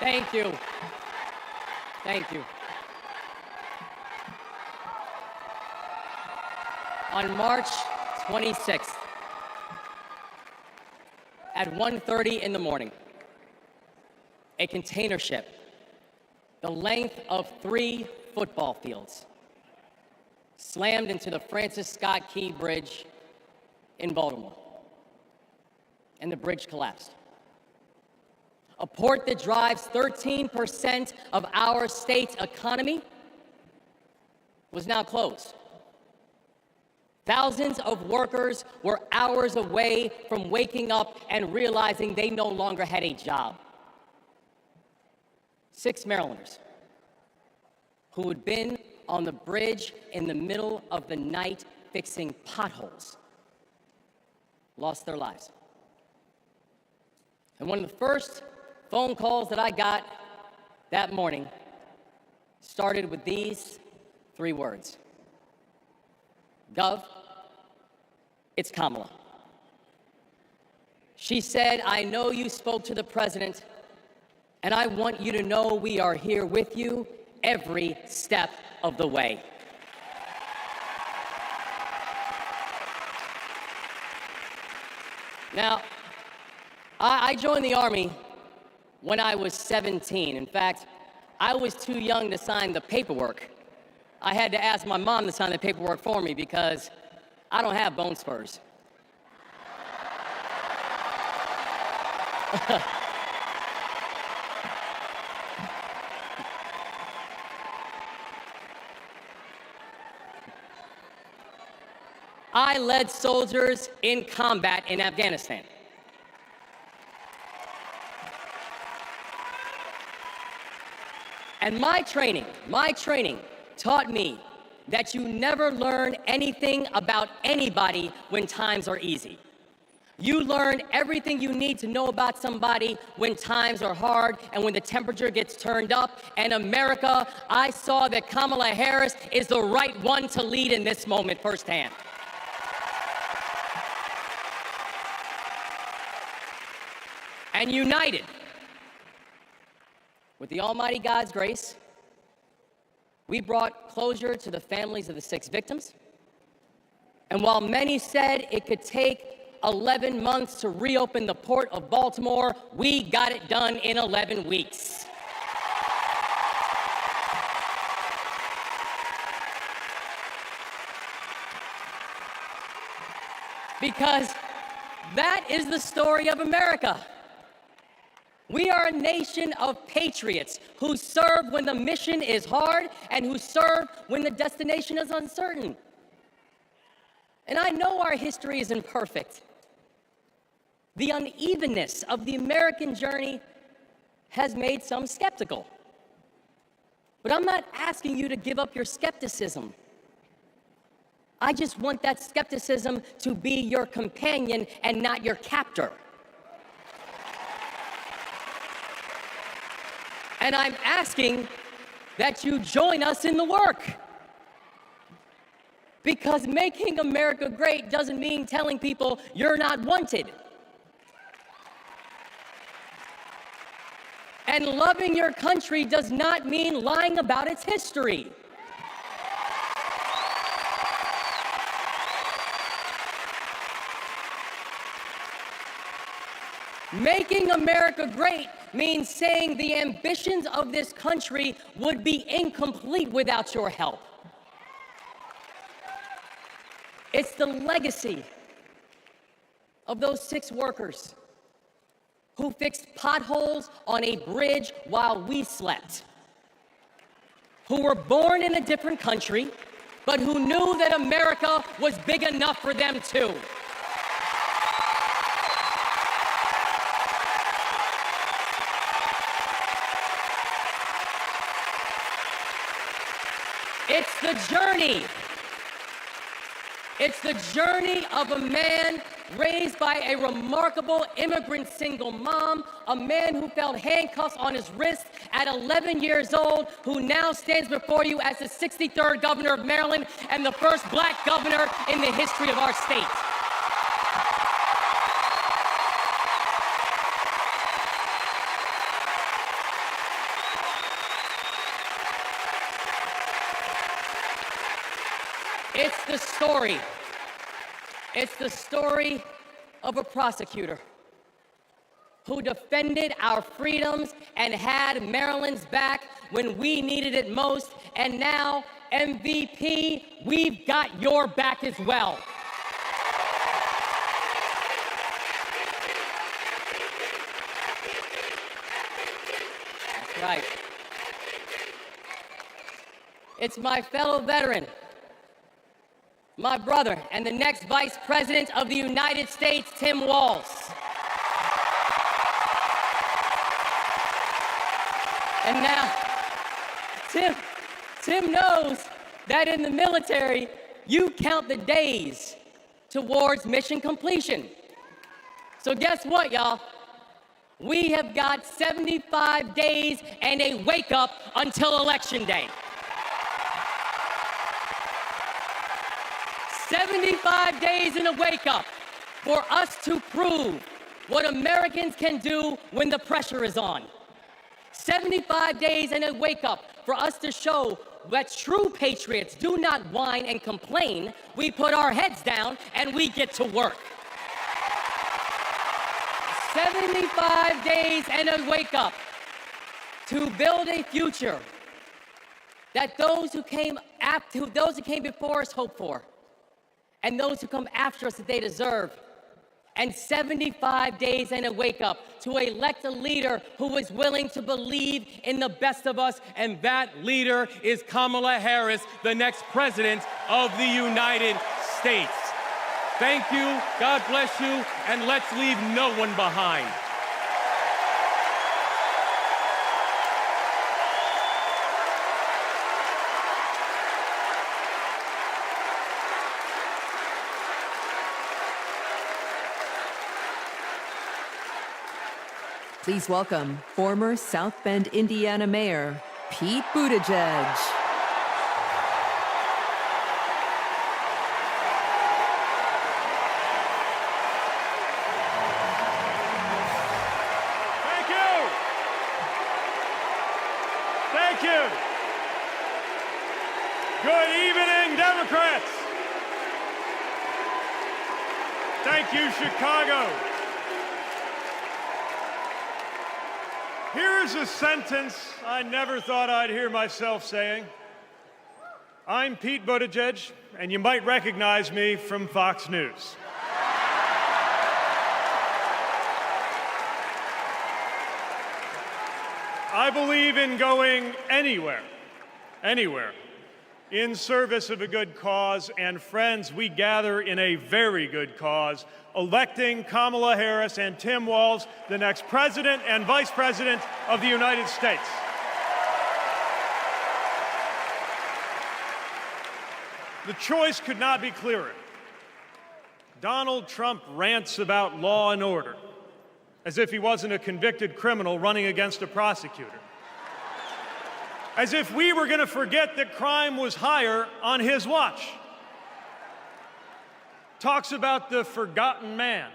Thank you. Thank you. On March 26th, at 1:30 in the morning, a container ship, the length of 3 football fields, slammed into the Francis Scott Key Bridge in Baltimore, and the bridge collapsed. A port that drives 13% of our state's economy was now closed. Thousands of workers were hours away from waking up and realizing they no longer had a job. 6 Marylanders who had been on the bridge in the middle of the night fixing potholes lost their lives. And one of the first phone calls that I got that morning started with these 3 words. Gov, it's Kamala. She said, I know you spoke to the president, and I want you to know we are here with you every step of the way. Now, I joined the Army when I was 17. In fact, I was too young to sign the paperwork. I had to ask my mom to sign the paperwork for me because I don't have bone spurs. I led soldiers in combat in Afghanistan. And my training taught me that you never learn anything about anybody when times are easy. You learn everything you need to know about somebody when times are hard and when the temperature gets turned up. And America, I saw that Kamala Harris is the right one to lead in this moment firsthand. And united, with the Almighty God's grace, we brought closure to the families of the 6 victims. And while many said it could take 11 months to reopen the port of Baltimore, we got it done in 11 weeks. Because that is the story of America. We are a nation of patriots who serve when the mission is hard and who serve when the destination is uncertain. And I know our history isn't perfect. The unevenness of the American journey has made some skeptical. But I'm not asking you to give up your skepticism. I just want that skepticism to be your companion and not your captor. And I'm asking that you join us in the work. Because making America great doesn't mean telling people you're not wanted. And loving your country does not mean lying about its history. Making America great means saying the ambitions of this country would be incomplete without your help. It's the legacy of those 6 workers who fixed potholes on a bridge while we slept, who were born in a different country, but who knew that America was big enough for them too. It's the journey. It's the journey of a man raised by a remarkable immigrant single mom, a man who felt handcuffs on his wrist at 11 years old, who now stands before you as the 63rd governor of Maryland and the first black governor in the history of our state. It's the story of a prosecutor who defended our freedoms and had Maryland's back when we needed it most. And now, MVP, we've got your back as well. That's right. It's my fellow veteran, my brother, and the next Vice President of the United States, Tim Walz. And now, Tim knows that in the military, you count the days towards mission completion. So guess what, y'all? We have got 75 days and a wake up until Election Day. 75 days and a wake up for us to prove what Americans can do when the pressure is on. 75 days and a wake up for us to show that true patriots do not whine and complain. We put our heads down and we get to work. 75 days and a wake up to build a future that those who came before us hope for, and those who come after us that they deserve. And 75 days and a wake up to elect a leader who is willing to believe in the best of us. And that leader is Kamala Harris, the next president of the United States. Thank you, God bless you, and let's leave no one behind. Please welcome former South Bend, Indiana Mayor Pete Buttigieg. Thank you. Good evening, Democrats. Thank you, Chicago. Here's a sentence I never thought I'd hear myself saying. I'm Pete Buttigieg, and you might recognize me from Fox News. I believe in going anywhere, in service of a good cause, and friends, we gather in a very good cause, electing Kamala Harris and Tim Walz, the next President and Vice President of the United States. The choice could not be clearer. Donald Trump rants about law and order, as if he wasn't a convicted criminal running against a prosecutor. As if we were going to forget that crime was higher on his watch. Talks about the forgotten man,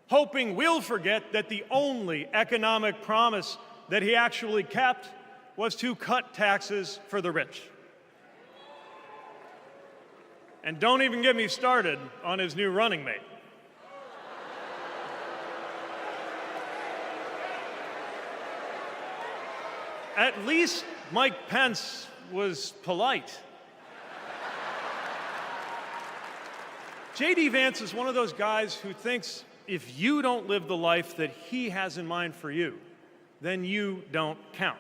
hoping we'll forget that the only economic promise that he actually kept was to cut taxes for the rich. And don't even get me started on his new running mate. At least Mike Pence was polite. J.D. Vance is one of those guys who thinks if you don't live the life that he has in mind for you, then you don't count.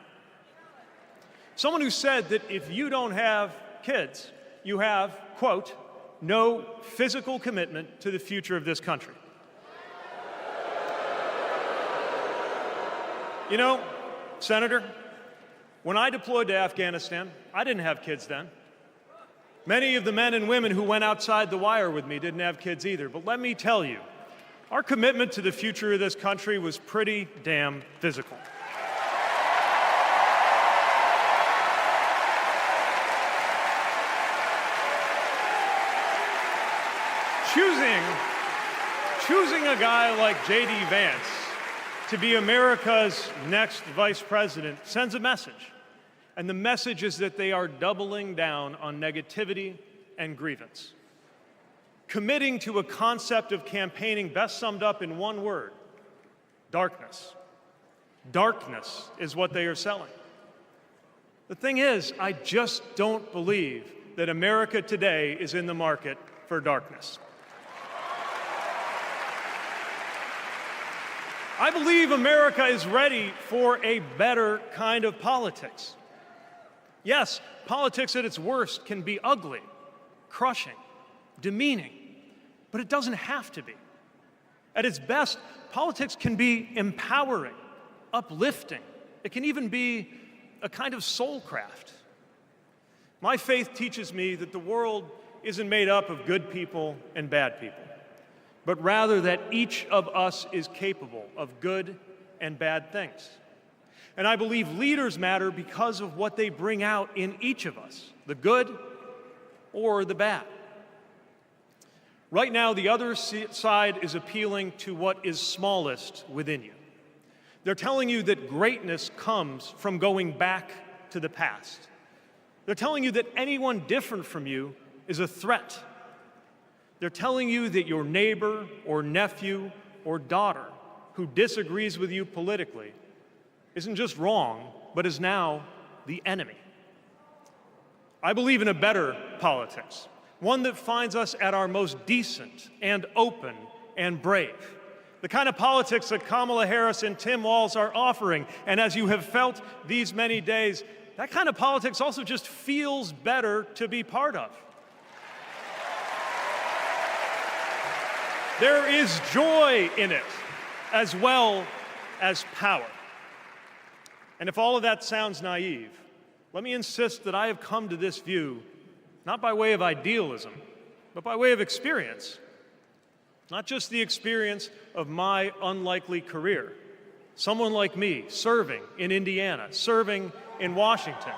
Someone who said that if you don't have kids, you have, quote, no physical commitment to the future of this country. You know, Senator, when I deployed to Afghanistan, I didn't have kids then. Many of the men and women who went outside the wire with me didn't have kids either. But let me tell you, our commitment to the future of this country was pretty damn physical. Choosing a guy like J.D. Vance to be America's next vice president sends a message. And the message is that they are doubling down on negativity and grievance. Committing to a concept of campaigning best summed up in one word: darkness. Darkness is what they are selling. The thing is, I just don't believe that America today is in the market for darkness. I believe America is ready for a better kind of politics. Yes, politics at its worst can be ugly, crushing, demeaning, but it doesn't have to be. At its best, politics can be empowering, uplifting. It can even be a kind of soul craft. My faith teaches me that the world isn't made up of good people and bad people, but rather that each of us is capable of good and bad things. And I believe leaders matter because of what they bring out in each of us, the good or the bad. Right now, the other side is appealing to what is smallest within you. They're telling you that greatness comes from going back to the past. They're telling you that anyone different from you is a threat. They're telling you that your neighbor or nephew or daughter who disagrees with you politically isn't just wrong, but is now the enemy. I believe in a better politics, one that finds us at our most decent and open and brave. The kind of politics that Kamala Harris and Tim Walz are offering. And as you have felt these many days, that kind of politics also just feels better to be part of. There is joy in it, as well as power. And if all of that sounds naive, let me insist that I have come to this view not by way of idealism, but by way of experience. Not just the experience of my unlikely career. Someone like me serving in Indiana, serving in Washington,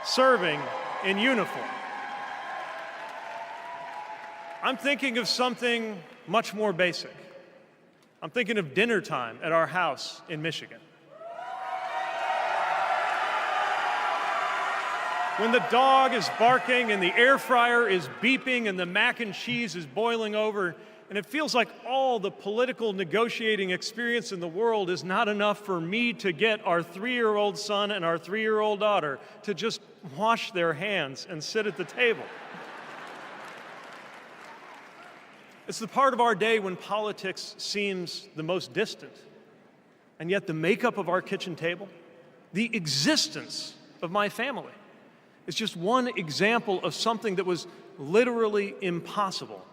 serving in uniform. I'm thinking of something much more basic. I'm thinking of dinner time at our house in Michigan. When the dog is barking and the air fryer is beeping and the mac and cheese is boiling over, and it feels like all the political negotiating experience in the world is not enough for me to get our 3-year-old son and our 3-year-old daughter to just wash their hands and sit at the table. It's the part of our day when politics seems the most distant, and yet the makeup of our kitchen table, the existence of my family, is just one example of something that was literally impossible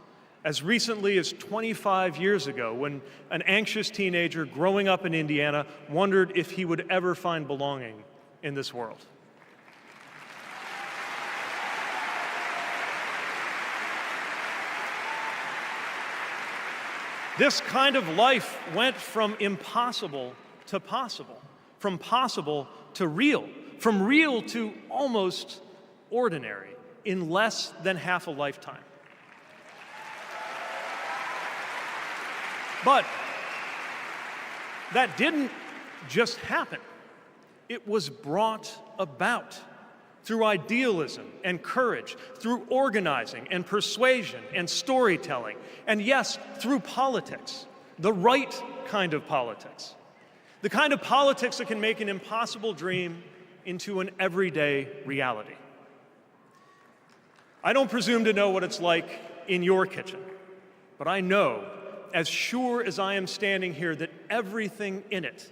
as recently as 25 years ago, when an anxious teenager growing up in Indiana wondered if he would ever find belonging in this world. This kind of life went from impossible to possible, from possible to real, from real to almost ordinary in less than half a lifetime. But that didn't just happen. It was brought about through idealism and courage, through organizing and persuasion and storytelling, and yes, through politics, the right kind of politics, the kind of politics that can make an impossible dream into an everyday reality. I don't presume to know what it's like in your kitchen, but I know, as sure as I am standing here, that everything in it,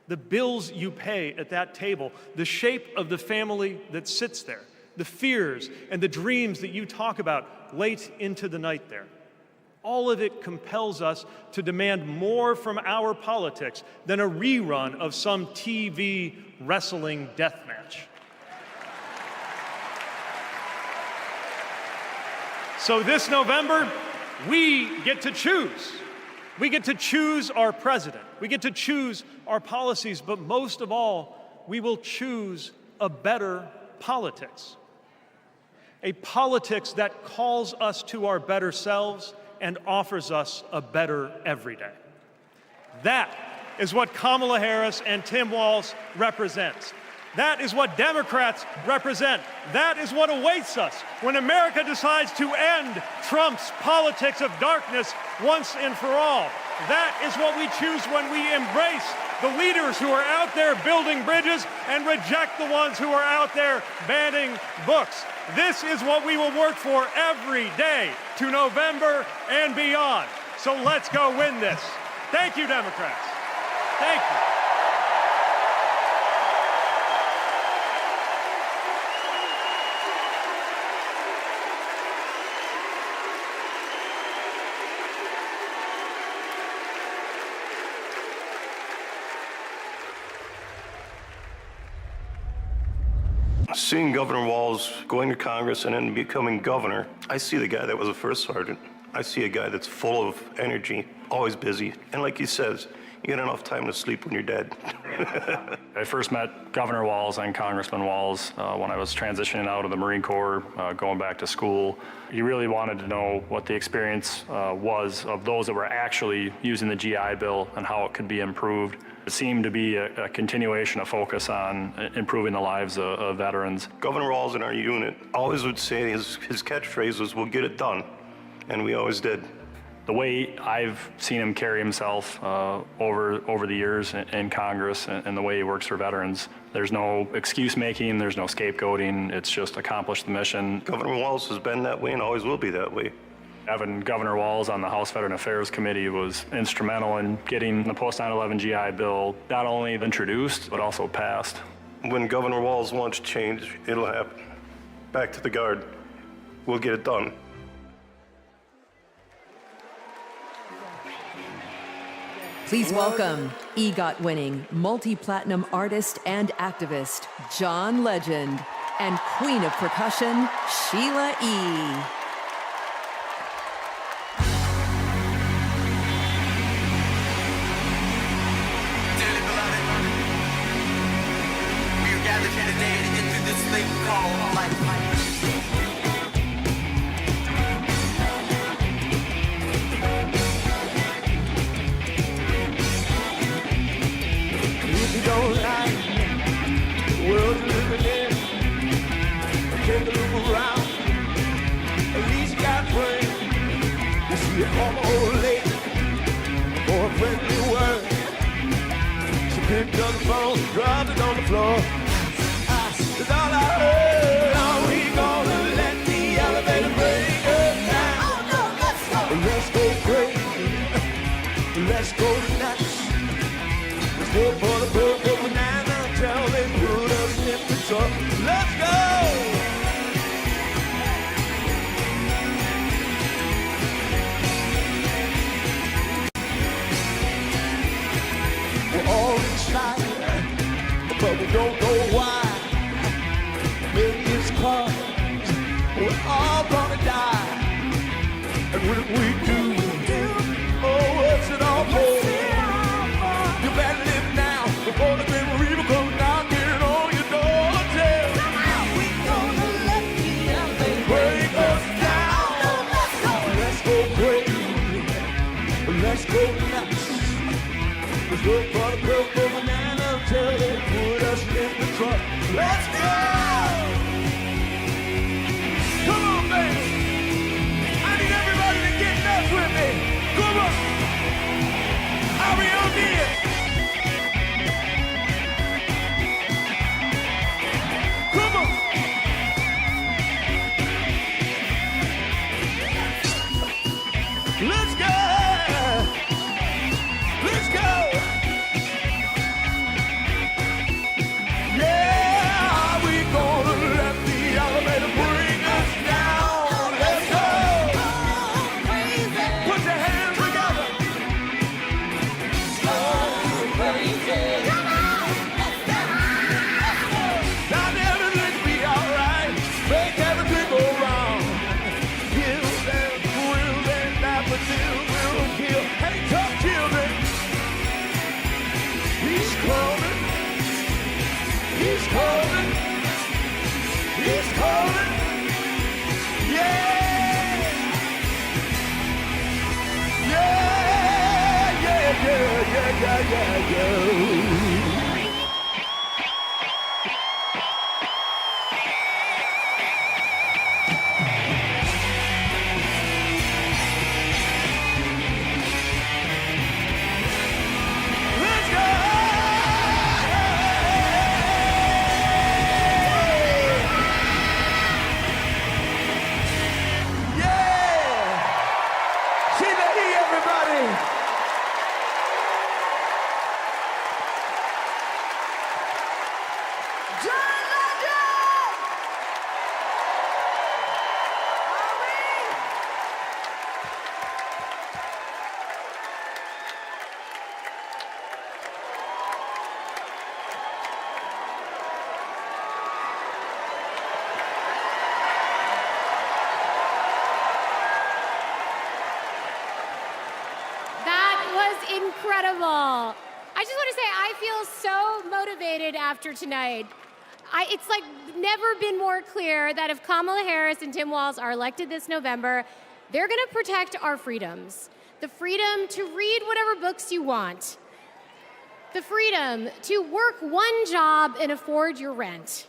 the bills you pay at that table, the shape of the family that sits there, the fears and the dreams that you talk about late into the night there, all of it compels us to demand more from our politics than a rerun of some TV wrestling death match. So this November, we get to choose. We get to choose our president. We get to choose our policies, but most of all, we will choose a better politics. A politics that calls us to our better selves and offers us a better everyday. That is what Kamala Harris and Tim Walz represent. That is what Democrats represent. That is what awaits us when America decides to end Trump's politics of darkness once and for all. That is what we choose when we embrace the leaders who are out there building bridges and reject the ones who are out there banning books. This is what we will work for every day to November and beyond. So let's go win this. Thank you, Democrats. Thank you. Seeing Governor Walz going to Congress and then becoming governor, I see the guy that was a first sergeant. I see a guy that's full of energy, always busy. And like he says, you get enough time to sleep when you're dead. I first met Governor Walz and Congressman Walz when I was transitioning out of the Marine Corps, going back to school. He really wanted to know what the experience was of those that were actually using the GI Bill and how it could be improved. It seemed to be a continuation of focus on improving the lives of veterans. Governor Walz in our unit always would say his catchphrase was, "We'll get it done." And we always did. The way I've seen him carry himself over the years in Congress and the way he works for veterans, there's no excuse making, there's no scapegoating, it's just accomplish the mission. Governor Walz has been that way and always will be that way. Having Governor Walz on the House Veteran Affairs Committee was instrumental in getting the post-9/11 GI Bill not only introduced, but also passed. When Governor Walz wants change, it'll happen. Back to the Guard. We'll get it done. Please welcome EGOT-winning multi-platinum artist and activist, John Legend, and Queen of Percussion, Sheila E. Dearly beloved, we are gathered here today to get through this thing called life. Don't like the world you're living in. Take a look around. At least you got friends. You see a former old lady for a friendly word. She picked up the phone, dropped it on the floor. That's all I heard. Are we gonna let the elevator break us down? Oh, no, let's go crazy. Let's go nuts. Go for the broke of banana until they put us in the truck. Let's go! We're all excited, but we don't know why. Maybe it's 'cause we're all gonna die. And what we do? Oh, what's it all for? You better live now before the great reaper comes knocking on your door. Tell we gonna let the elevator break us down. Let's go crazy. Let's go nuts. Let's go for the purple banana until they put us in the truck. Let's go! Come on, baby. I need everybody to get nuts with me. Come on. Are we on here? Let's go! Let's go! Yeah, are we gonna let the elevator bring us down? Let's go! Put your hands together! Go crazy! Now everything will be alright. Make everything go wrong. Give them thrills and daffodils will kill. Hey, tough children. He's coming. He's coming. He's coming. Yeah. Yeah, yeah, yeah, yeah, yeah, yeah, yeah. incredible. I just want to say I feel so motivated after tonight. It's like never been more clear that if Kamala Harris and Tim Walz are elected this November, they're going to protect our freedoms. The freedom to read whatever books you want. The freedom to work one job and afford your rent.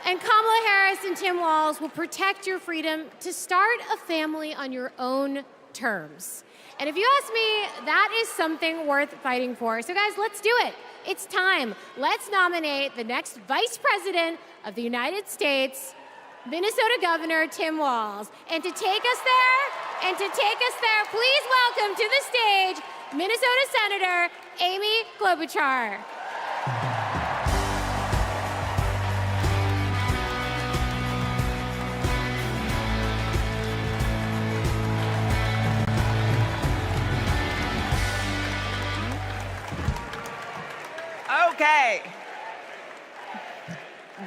And Kamala Harris and Tim Walz will protect your freedom to start a family on your own terms. And if you ask me, that is something worth fighting for. So guys, let's do it. It's time. Let's nominate the next Vice President of the United States, Minnesota Governor Tim Walz. And to take us there, please welcome to the stage, Minnesota Senator Amy Klobuchar. Okay,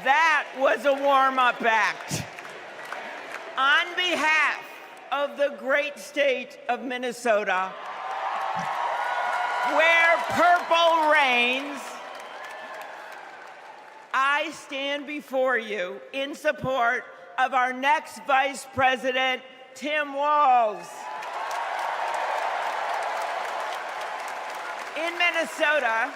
that was a warm-up act. On behalf of the great state of Minnesota, where purple reigns, I stand before you in support of our next Vice President, Tim Walz. In Minnesota,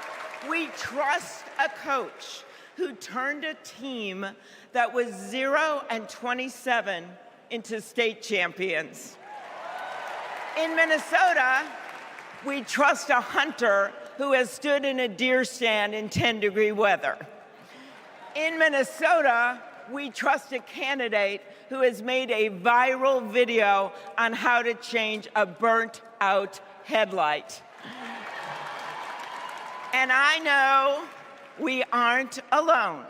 we trust a coach who turned a team that was 0-27 into state champions. In Minnesota, we trust a hunter who has stood in a deer stand in 10-degree weather. In Minnesota, we trust a candidate who has made a viral video on how to change a burnt-out headlight. And I know we aren't alone,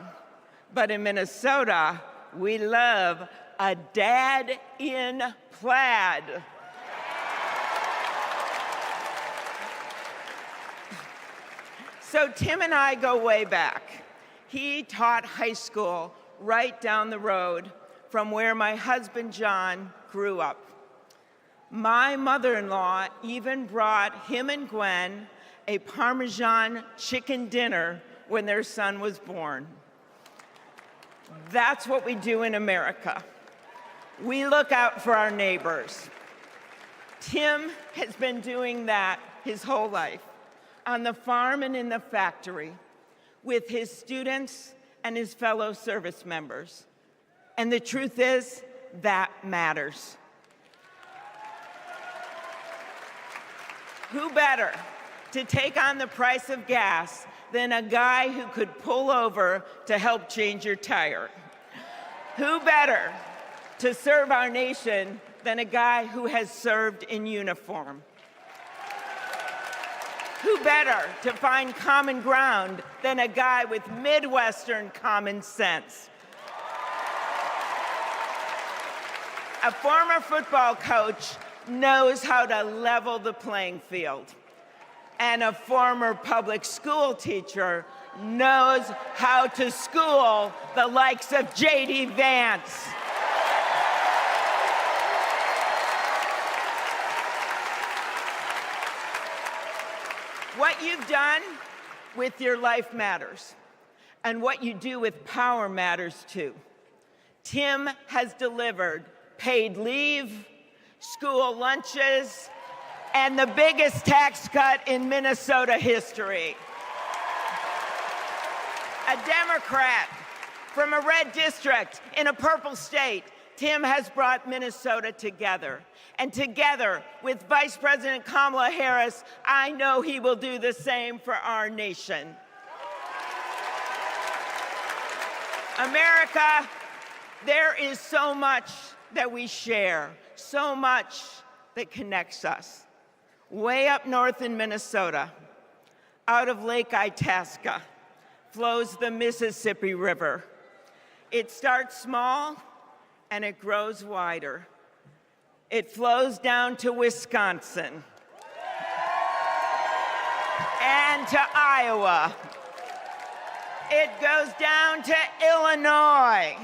but in Minnesota, we love a dad in plaid. So Tim and I go way back. He taught high school right down the road from where my husband John grew up. My mother-in-law even brought him and Gwen a Parmesan chicken dinner when their son was born. That's what we do in America. We look out for our neighbors. Tim has been doing that his whole life, on the farm and in the factory, with his students and his fellow service members. And the truth is, that matters. Who better to take on the price of gas than a guy who could pull over to help change your tire? Who better to serve our nation than a guy who has served in uniform? Who better to find common ground than a guy with Midwestern common sense? A former football coach knows how to level the playing field. And a former public school teacher knows how to school the likes of J.D. Vance. What you've done with your life matters, and what you do with power matters too. Tim has delivered paid leave, school lunches, and the biggest tax cut in Minnesota history. A Democrat from a red district in a purple state, Tim has brought Minnesota together. And together with Vice President Kamala Harris, I know he will do the same for our nation. America, there is so much that we share, so much that connects us. Way up north in Minnesota, out of Lake Itasca, flows the Mississippi River. It starts small and it grows wider. It flows down to Wisconsin and to Iowa. It goes down to Illinois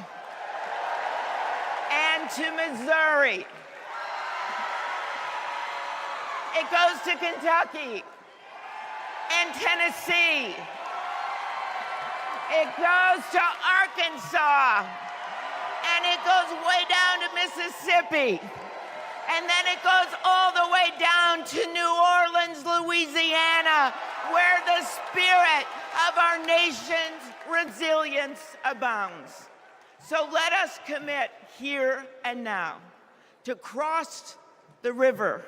and to Missouri. It goes to Kentucky and Tennessee. It goes to Arkansas. And it goes way down to Mississippi. And then it goes all the way down to New Orleans, Louisiana, where the spirit of our nation's resilience abounds. So let us commit here and now to cross the river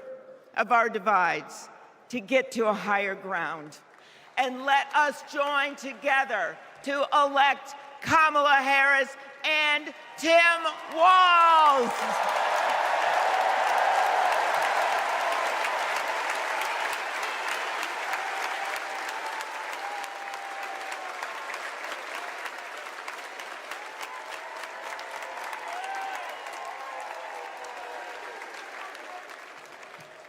of our divides to get to a higher ground. And let us join together to elect Kamala Harris and Tim Walz.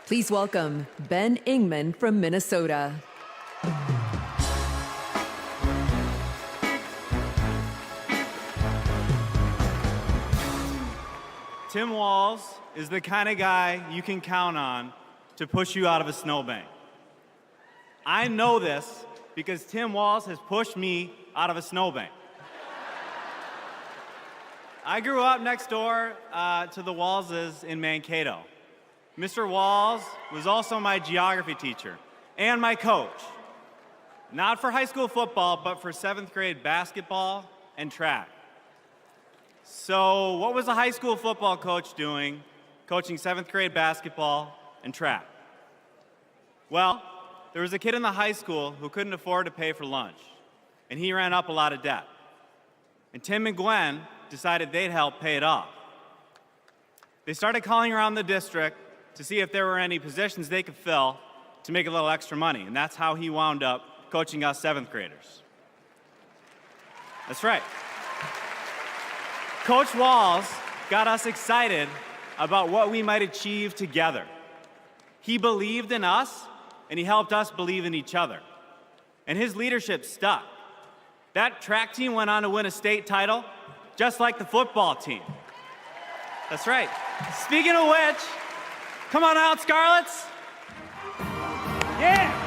Please welcome Ben Ingman from Minnesota. Tim Walz is the kind of guy you can count on to push you out of a snowbank. I know this because Tim Walz has pushed me out of a snowbank. I grew up next door to the Walzes in Mankato. Mr. Walz was also my geography teacher and my coach. Not for high school football, but for 7th grade basketball and track. So what was a high school football coach doing, coaching 7th grade basketball and track? Well, there was a kid in the high school who couldn't afford to pay for lunch, and he ran up a lot of debt. And Tim and Gwen decided they'd help pay it off. They started calling around the district to see if there were any positions they could fill to make a little extra money, and that's how he wound up coaching us 7th graders. That's right. Coach Walz got us excited about what we might achieve together. He believed in us, and he helped us believe in each other. And his leadership stuck. That track team went on to win a state title, just like the football team. That's right. Speaking of which, come on out, Scarlets. Yeah!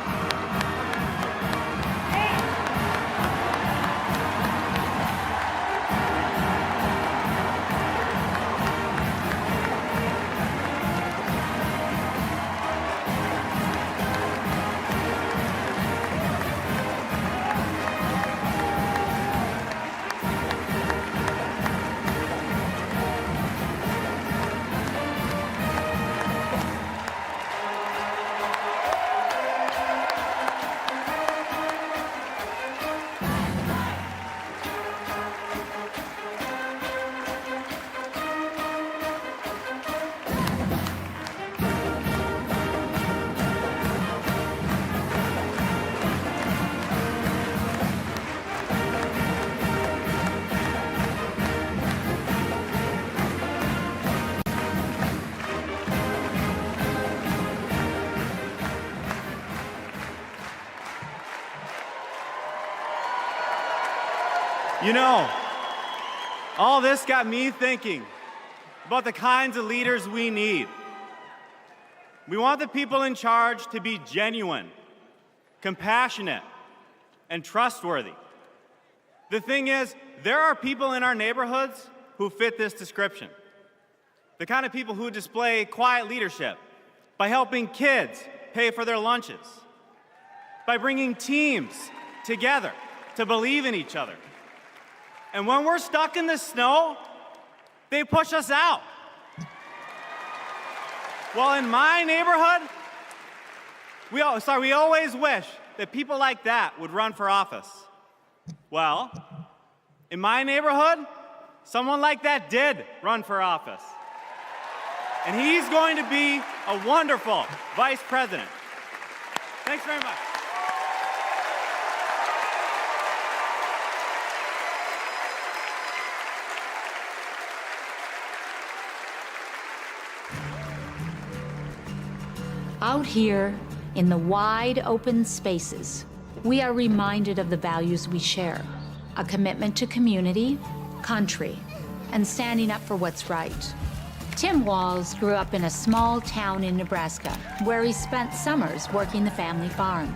You know, all this got me thinking about the kinds of leaders we need. We want the people in charge to be genuine, compassionate, and trustworthy. The thing is, there are people in our neighborhoods who fit this description. The kind of people who display quiet leadership by helping kids pay for their lunches, by bringing teams together to believe in each other. And when we're stuck in the snow, they push us out. Well, in my neighborhood, we always wish that people like that would run for office. Well, in my neighborhood, someone like that did run for office. And he's going to be a wonderful vice president. Thanks very much. Out here in the wide open spaces, we are reminded of the values we share: a commitment to community, country, and standing up for what's right. Tim Walz grew up in a small town in Nebraska, where he spent summers working the family farm.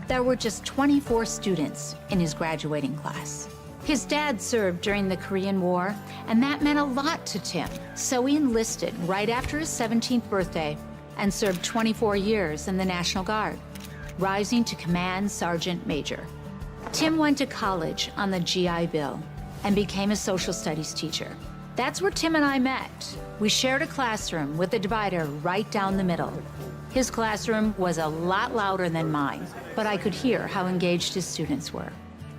There were just 24 students in his graduating class. His dad served during the Korean War, and that meant a lot to Tim. So he enlisted right after his 17th birthday and served 24 years in the National Guard, rising to Command Sergeant Major. Tim went to college on the GI Bill and became a social studies teacher. That's where Tim and I met. We shared a classroom with a divider right down the middle. His classroom was a lot louder than mine, but I could hear how engaged his students were.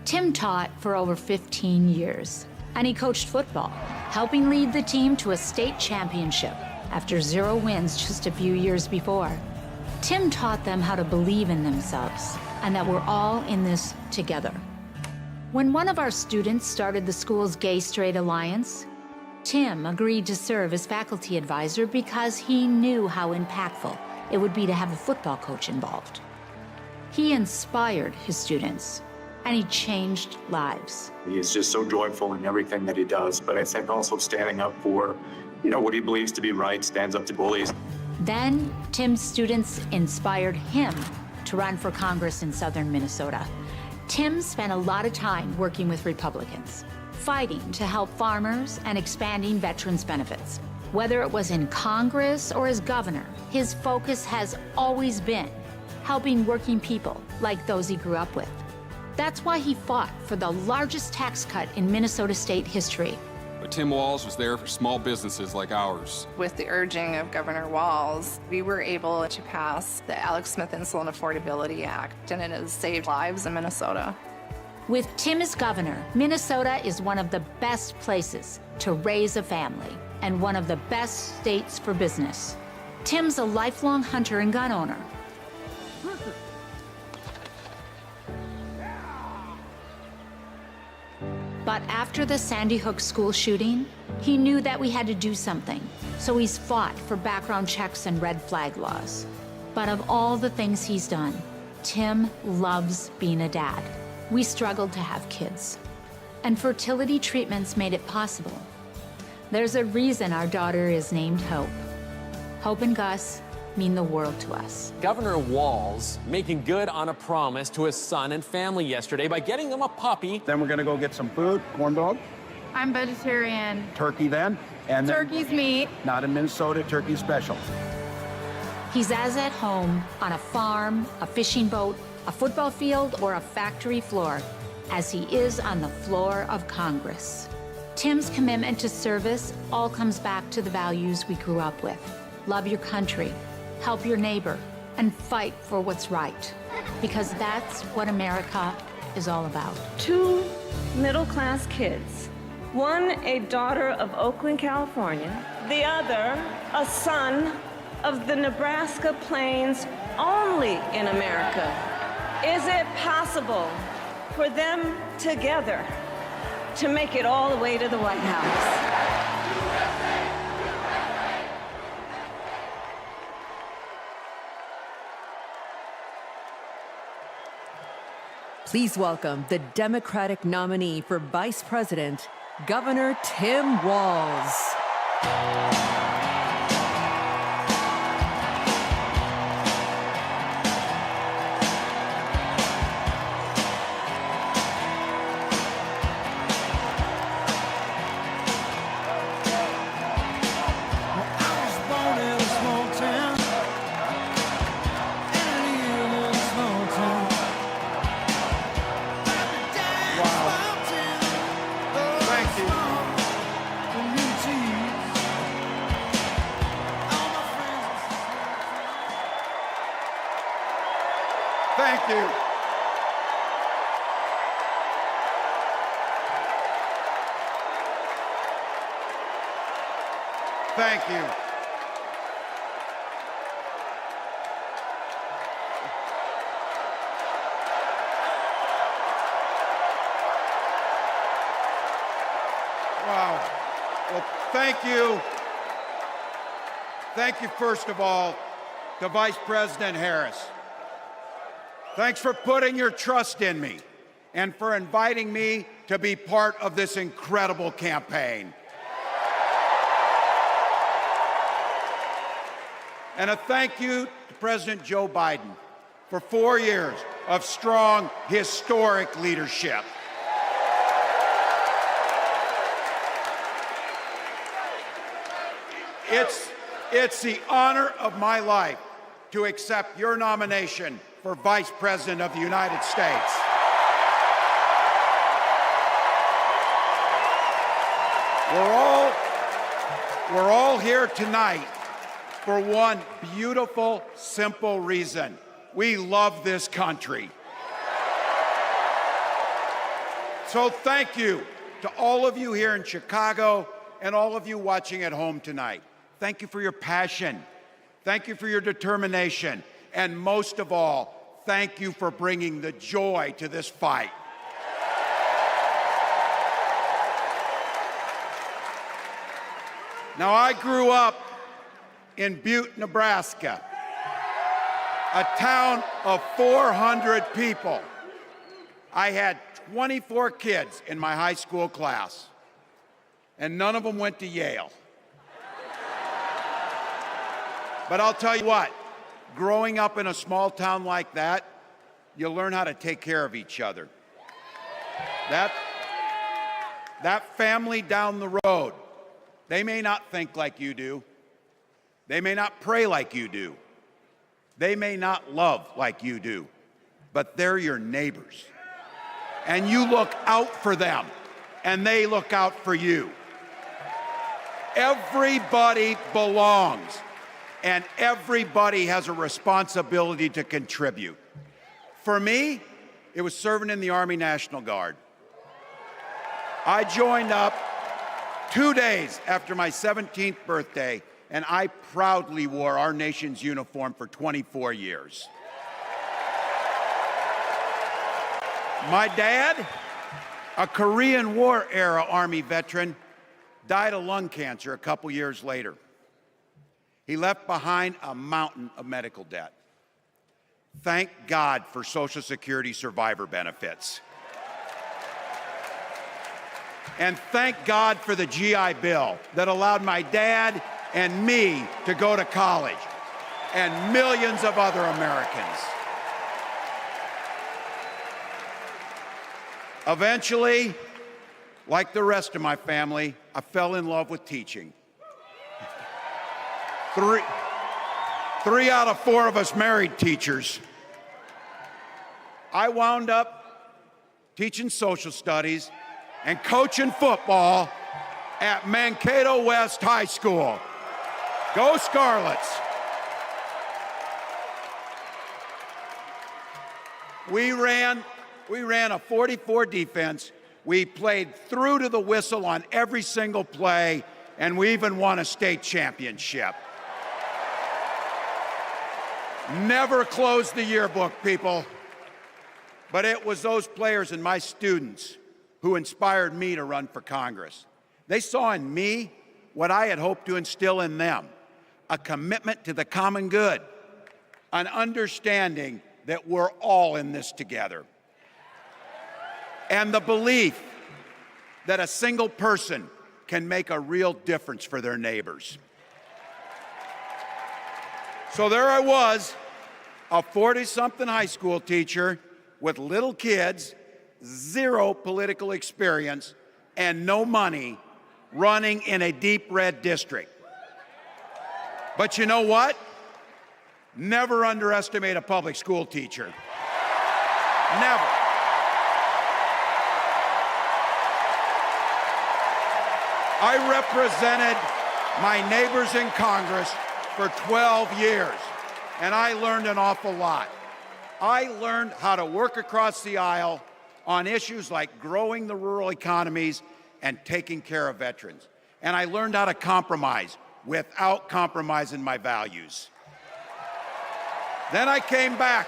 Tim taught for over 15 years, and he coached football, helping lead the team to a state championship after 0 wins just a few years before. Tim taught them how to believe in themselves and that we're all in this together. When one of our students started the school's Gay-Straight Alliance, Tim agreed to serve as faculty advisor because he knew how impactful it would be to have a football coach involved. He inspired his students, and he changed lives. He is just so joyful in everything that he does, but I think also standing up for, what he believes to be right, stands up to bullies. Then, Tim's students inspired him to run for Congress in southern Minnesota. Tim spent a lot of time working with Republicans, fighting to help farmers and expanding veterans' benefits. Whether it was in Congress or as governor, his focus has always been helping working people like those he grew up with. That's why he fought for the largest tax cut in Minnesota state history. But Tim Walz was there for small businesses like ours. With the urging of Governor Walz, we were able to pass the Alex Smith Insulin Affordability Act, and it has saved lives in Minnesota. With Tim as governor, Minnesota is one of the best places to raise a family and one of the best states for business. Tim's a lifelong hunter and gun owner. But after the Sandy Hook school shooting, he knew that we had to do something. So he's fought for background checks and red flag laws. But of all the things he's done, Tim loves being a dad. We struggled to have kids, and fertility treatments made it possible. There's a reason our daughter is named Hope. Hope and Gus mean the world to us. Governor Walz making good on a promise to his son and family yesterday by getting them a puppy. Then we're gonna go get some food, corn dog. I'm vegetarian. Turkey then. And Turkey's meat. Not in Minnesota, turkey special. He's as at home on a farm, a fishing boat, a football field, or a factory floor as he is on the floor of Congress. Tim's commitment to service all comes back to the values we grew up with. Love your country, help your neighbor, and fight for what's right. Because that's what America is all about. 2 middle-class kids. One, a daughter of Oakland, California. The other, a son of the Nebraska Plains, only in America. Is it possible for them together to make it all the way to the White House? Please welcome the Democratic nominee for Vice President, Governor Tim Walz. Thank you. Thank you. Wow. Well, thank you. Thank you, first of all, to Vice President Harris. Thanks for putting your trust in me and for inviting me to be part of this incredible campaign. And a thank you to President Joe Biden for 4 years of strong, historic leadership. It's the honor of my life to accept your nomination for Vice President of the United States. We're all here tonight for one beautiful, simple reason. We love this country. So thank you to all of you here in Chicago and all of you watching at home tonight. Thank you for your passion. Thank you for your determination. And most of all, thank you for bringing the joy to this fight. Now, I grew up in Butte, Nebraska, a town of 400 people. I had 24 kids in my high school class, and none of them went to Yale. But I'll tell you what, growing up in a small town like that, you learn how to take care of each other. That family down the road, they may not think like you do. They may not pray like you do. They may not love like you do, but they're your neighbors. And you look out for them, and they look out for you. Everybody belongs, and everybody has a responsibility to contribute. For me, it was serving in the Army National Guard. I joined up 2 days after my 17th birthday, and I proudly wore our nation's uniform for 24 years. My dad, a Korean War era Army veteran, died of lung cancer a couple years later. He left behind a mountain of medical debt. Thank God for Social Security survivor benefits. And thank God for the GI Bill that allowed my dad and me to go to college, and millions of other Americans. Eventually, like the rest of my family, I fell in love with teaching. Three out of 4 of us married teachers. I wound up teaching social studies and coaching football at Mankato West High School. Go Scarlets! We ran a 44 defense. We played through to the whistle on every single play, and we even won a state championship. Never closed the yearbook, people. But it was those players and my students who inspired me to run for Congress. They saw in me what I had hoped to instill in them, a commitment to the common good, an understanding that we're all in this together, and the belief that a single person can make a real difference for their neighbors. So there I was, a 40-something high school teacher with little kids, 0 political experience, and no money, running in a deep red district. But you know what? Never underestimate a public school teacher. Never. I represented my neighbors in Congress for 12 years, and I learned an awful lot. I learned how to work across the aisle on issues like growing the rural economies and taking care of veterans. And I learned how to compromise without compromising my values. Then I came back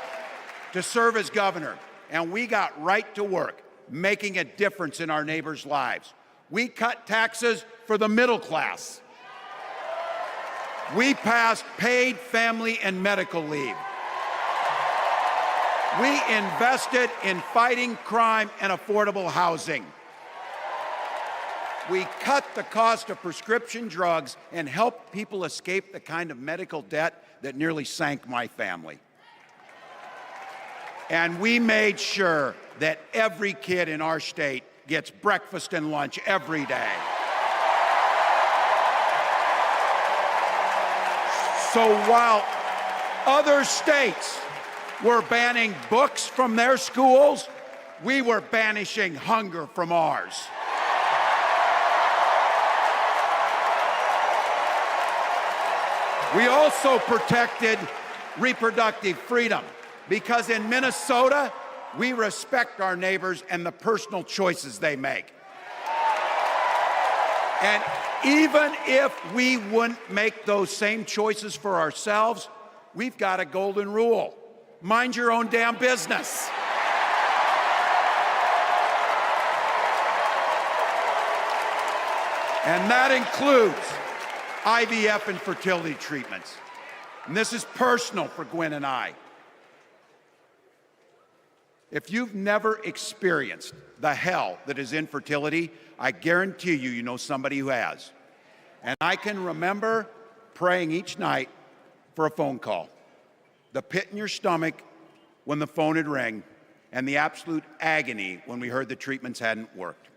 to serve as governor, and we got right to work, making a difference in our neighbors' lives. We cut taxes for the middle class. We passed paid family and medical leave. We invested in fighting crime and affordable housing. We cut the cost of prescription drugs and help people escape the kind of medical debt that nearly sank my family. And we made sure that every kid in our state gets breakfast and lunch every day. So while other states were banning books from their schools, we were banishing hunger from ours. We also protected reproductive freedom because in Minnesota, we respect our neighbors and the personal choices they make. And even if we wouldn't make those same choices for ourselves, we've got a golden rule. Mind your own damn business. And that includes IVF and fertility treatments. And this is personal for Gwen and I. If you've never experienced the hell that is infertility, I guarantee you, you know somebody who has. And I can remember praying each night for a phone call. The pit in your stomach when the phone had rang, and the absolute agony when we heard the treatments hadn't worked.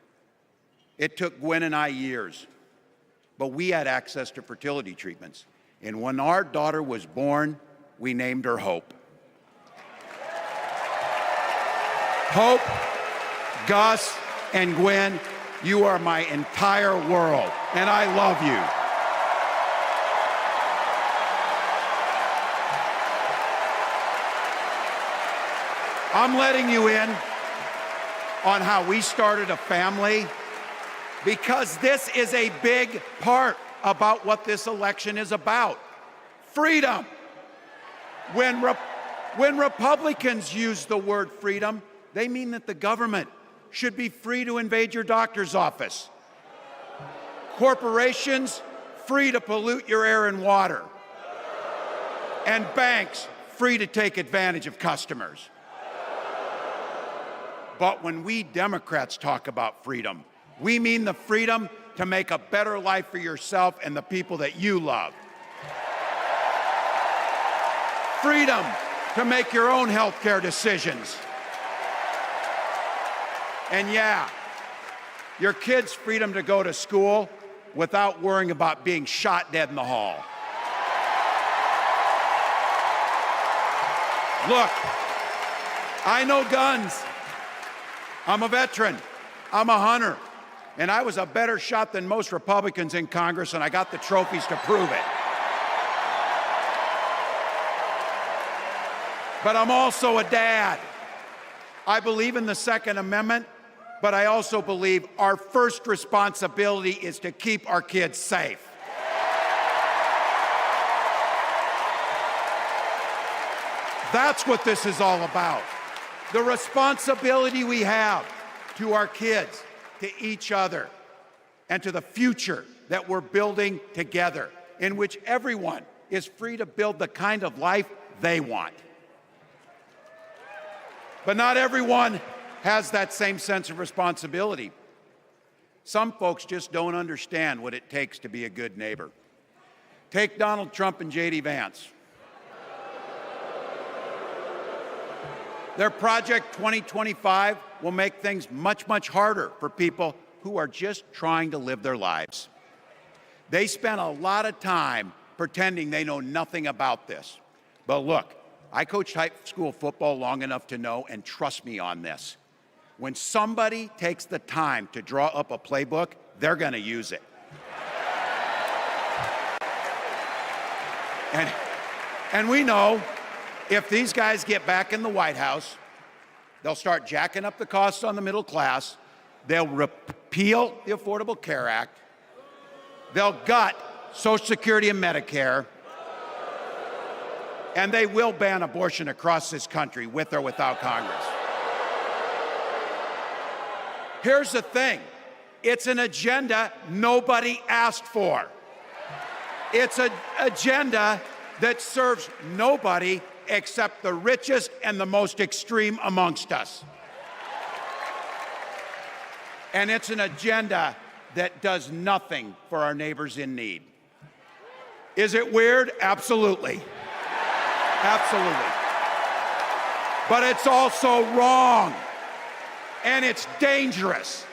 It took Gwen and I years, but we had access to fertility treatments. And when our daughter was born, we named her Hope. Hope, Gus, and Gwen, you are my entire world, and I love you. I'm letting you in on how we started a family because this is a big part about what this election is about. Freedom. When Republicans use the word freedom, they mean that the government should be free to invade your doctor's office. Corporations, free to pollute your air and water. And banks, free to take advantage of customers. But when we Democrats talk about freedom, we mean the freedom to make a better life for yourself and the people that you love. Freedom to make your own health care decisions. And yeah, your kids' freedom to go to school without worrying about being shot dead in the hall. Look, I know guns. I'm a veteran. I'm a hunter. And I was a better shot than most Republicans in Congress, and I got the trophies to prove it. But I'm also a dad. I believe in the Second Amendment, but I also believe our first responsibility is to keep our kids safe. That's what this is all about. The responsibility we have to our kids, to each other, and to the future that we're building together, in which everyone is free to build the kind of life they want. But not everyone has that same sense of responsibility. Some folks just don't understand what it takes to be a good neighbor. Take Donald Trump and J.D. Vance. Their Project 2025 will make things much, much harder for people who are just trying to live their lives. They spent a lot of time pretending they know nothing about this. But look, I coached high school football long enough to know, and trust me on this, when somebody takes the time to draw up a playbook, they're going to use it. And we know if these guys get back in the White House, they'll start jacking up the costs on the middle class, they'll repeal the Affordable Care Act, they'll gut Social Security and Medicare, and they will ban abortion across this country, with or without Congress. Here's the thing, it's an agenda nobody asked for. It's an agenda that serves nobody except the richest and the most extreme amongst us. And it's an agenda that does nothing for our neighbors in need. Is it weird? Absolutely. Absolutely. But it's also wrong, and it's dangerous.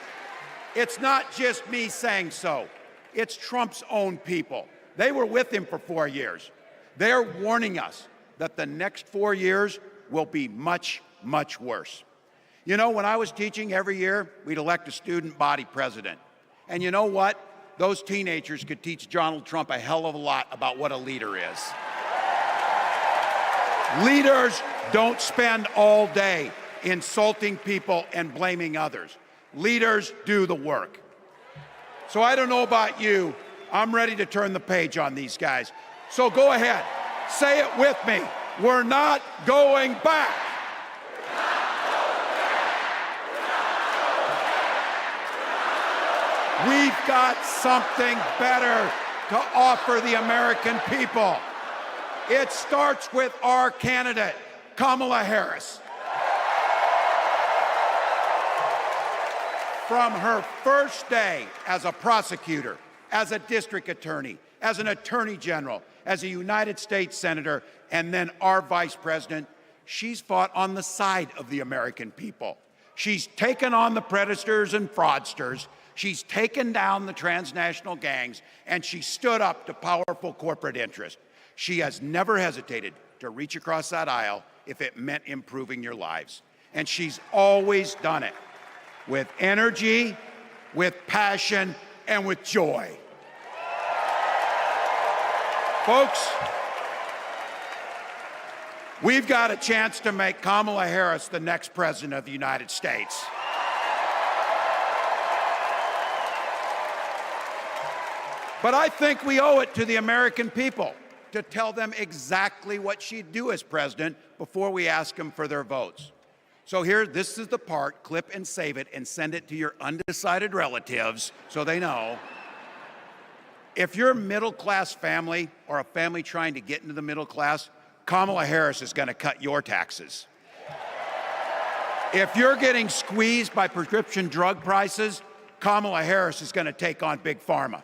It's not just me saying so. It's Trump's own people. They were with him for 4 years. They're warning us that the next 4 years will be much, much worse. You know, when I was teaching every year, we'd elect a student body president. And you know what? Those teenagers could teach Donald Trump a hell of a lot about what a leader is. Leaders don't spend all day insulting people and blaming others. Leaders do the work. So I don't know about you, I'm ready to turn the page on these guys. So go ahead, say it with me. We're not going back. We've got something better to offer the American people. It starts with our candidate, Kamala Harris. From her first day as a prosecutor, as a district attorney, as an attorney general, as a United States senator, and then our vice president, she's fought on the side of the American people. She's taken on the predators and fraudsters. She's taken down the transnational gangs, and she stood up to powerful corporate interests. She has never hesitated to reach across that aisle if it meant improving your lives. And she's always done it with energy, with passion, and with joy. Folks, we've got a chance to make Kamala Harris the next president of the United States. But I think we owe it to the American people to tell them exactly what she'd do as president before we ask them for their votes. So here, this is the part, clip and save it and send it to your undecided relatives so they know. If you're a middle-class family or a family trying to get into the middle class, Kamala Harris is going to cut your taxes. If you're getting squeezed by prescription drug prices, Kamala Harris is going to take on Big Pharma.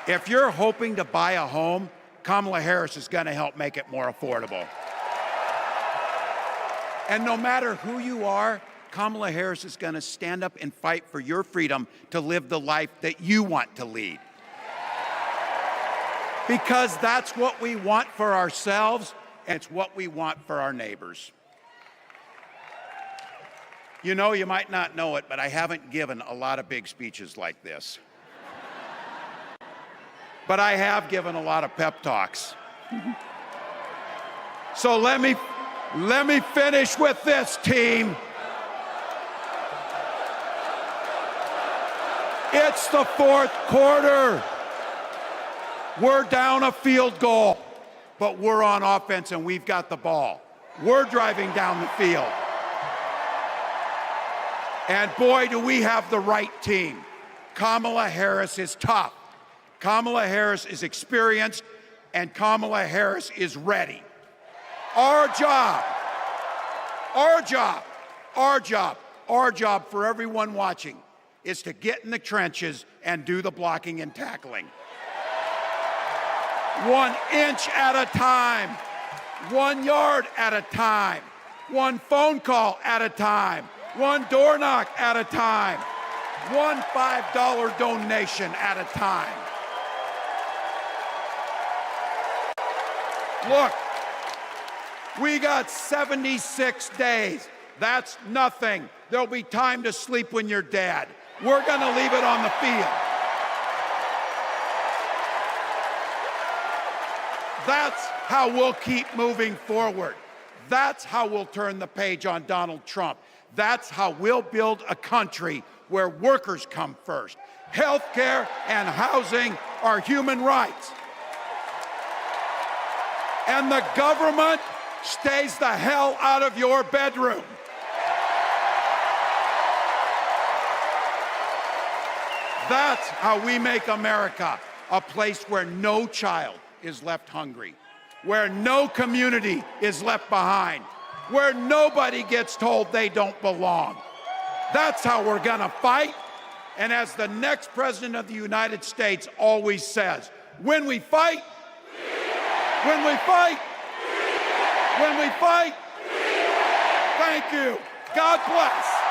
If you're hoping to buy a home, Kamala Harris is going to help make it more affordable. And no matter who you are, Kamala Harris is going to stand up and fight for your freedom to live the life that you want to lead. Because that's what we want for ourselves, and it's what we want for our neighbors. You know, you might not know it, but I haven't given a lot of big speeches like this. But I have given a lot of pep talks. So let me finish with this, team. It's the fourth quarter. We're down a field goal, but we're on offense and we've got the ball. We're driving down the field. And boy, do we have the right team. Kamala Harris is tough. Kamala Harris is experienced, and Kamala Harris is ready. Our job for everyone watching is to get in the trenches and do the blocking and tackling. 1 inch at a time, 1 yard at a time, 1 phone call at a time, 1 door knock at a time, 1 $5 donation at a time. Look, we got 76 days. That's nothing. There'll be time to sleep when you're dead. We're going to leave it on the field. That's how we'll keep moving forward. That's how we'll turn the page on Donald Trump. That's how we'll build a country where workers come first. Healthcare and housing are human rights. And the government stays the hell out of your bedroom. That's how we make America a place where no child is left hungry, where no community is left behind, where nobody gets told they don't belong. That's how we're gonna fight. And as the next president of the United States always says, when we fight, when we fight, when we fight, thank you. God bless.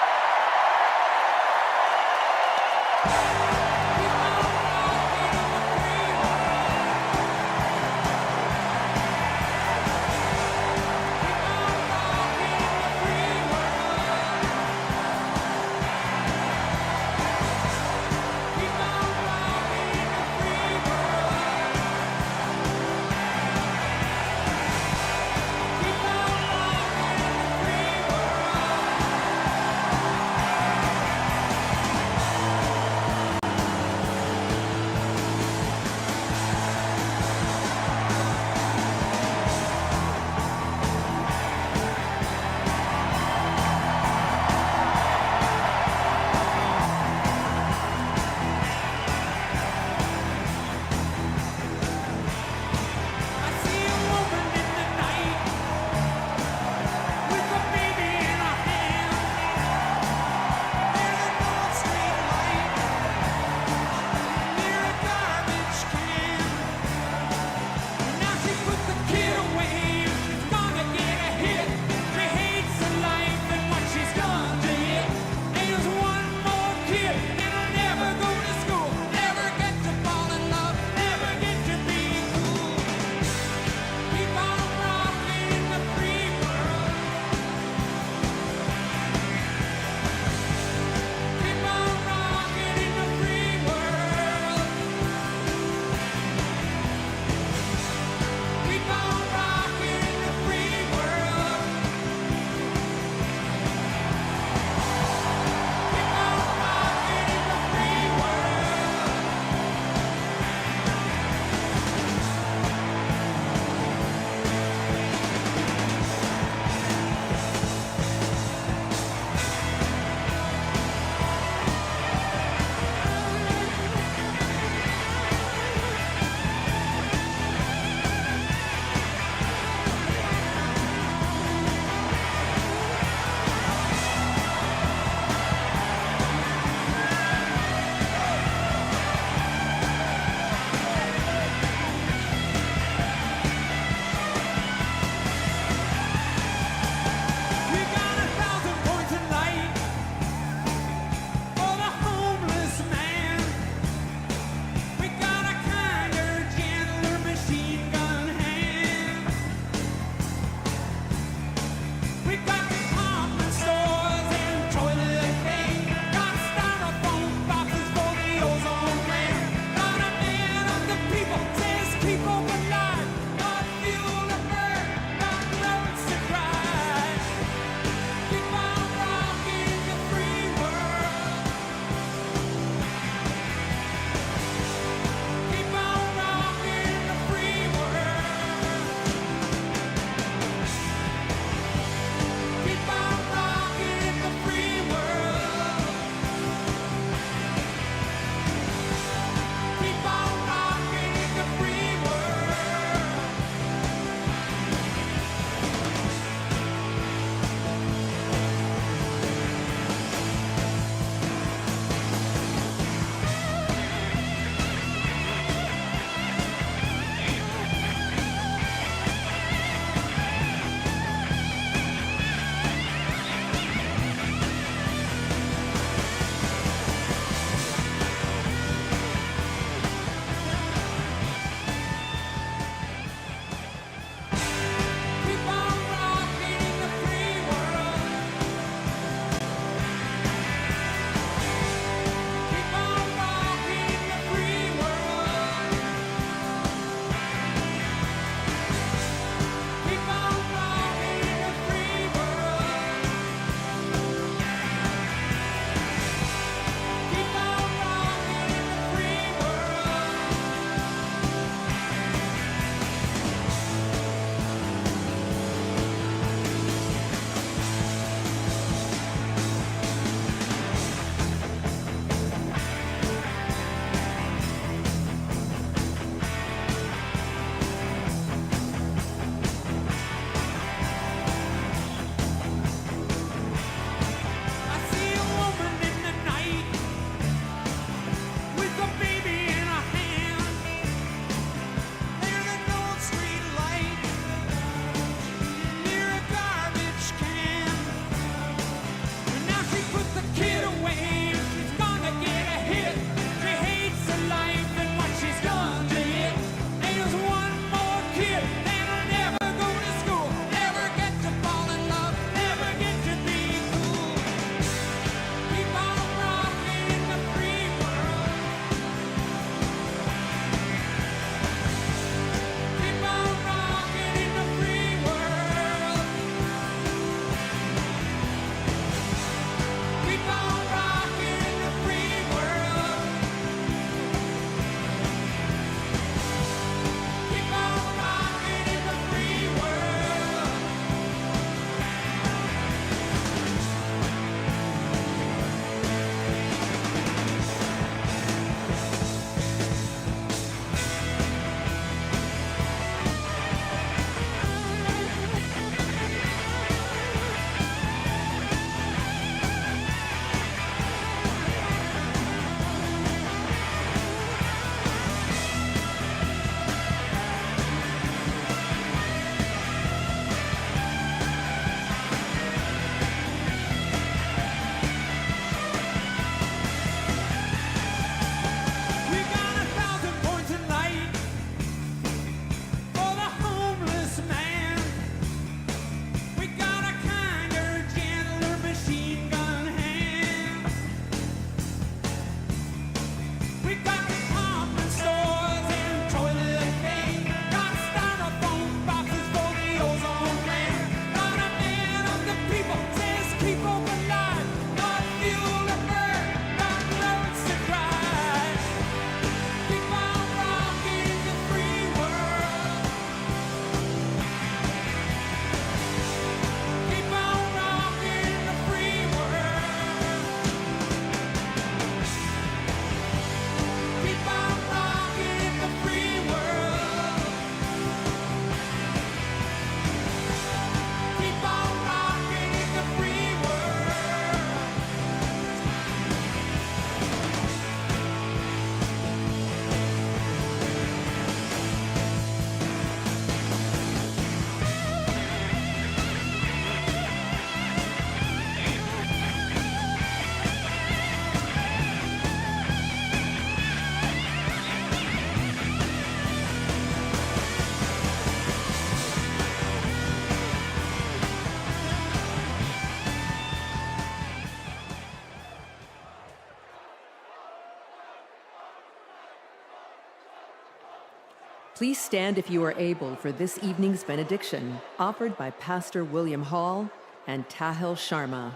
Please stand if you are able for this evening's benediction, offered by Pastor William Hall and Tahil Sharma.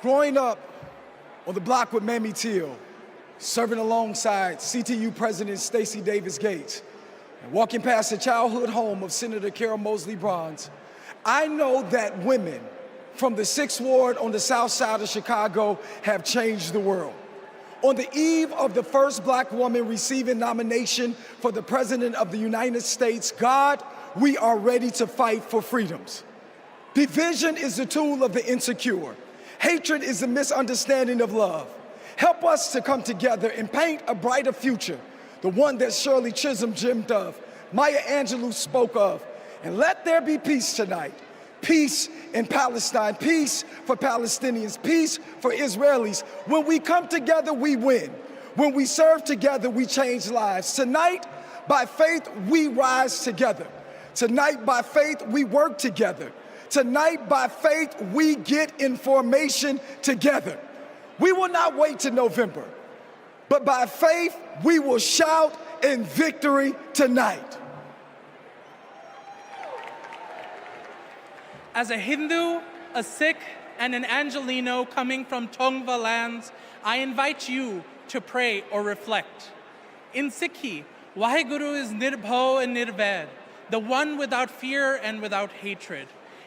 Growing up on the block with Mamie Till, serving alongside CTU President Stacey Davis Gates, and walking past the childhood home of Senator Carol Moseley Bronze, I know that women from the 6th Ward on the south side of Chicago have changed the world. On the eve of the first black woman receiving nomination for the President of the United States, God, we are ready to fight for freedoms. Division is the tool of the insecure. Hatred is a misunderstanding of love. Help us to come together and paint a brighter future, the one that Shirley Chisholm dreamed of, Maya Angelou spoke of. And let there be peace tonight. Peace in Palestine, peace for Palestinians, peace for Israelis. When we come together, we win. When we serve together, we change lives. Tonight, by faith, we rise together. Tonight, by faith, we work together. Tonight, by faith, we get information together. We will not wait till November, but by faith, we will shout in victory tonight. As a Hindu, a Sikh, and an Angelino coming from Tongva lands, I invite you to pray or reflect. In Sikhi, Vaheguru is Nirbhau and Nirvaid, the one without fear and without hatred.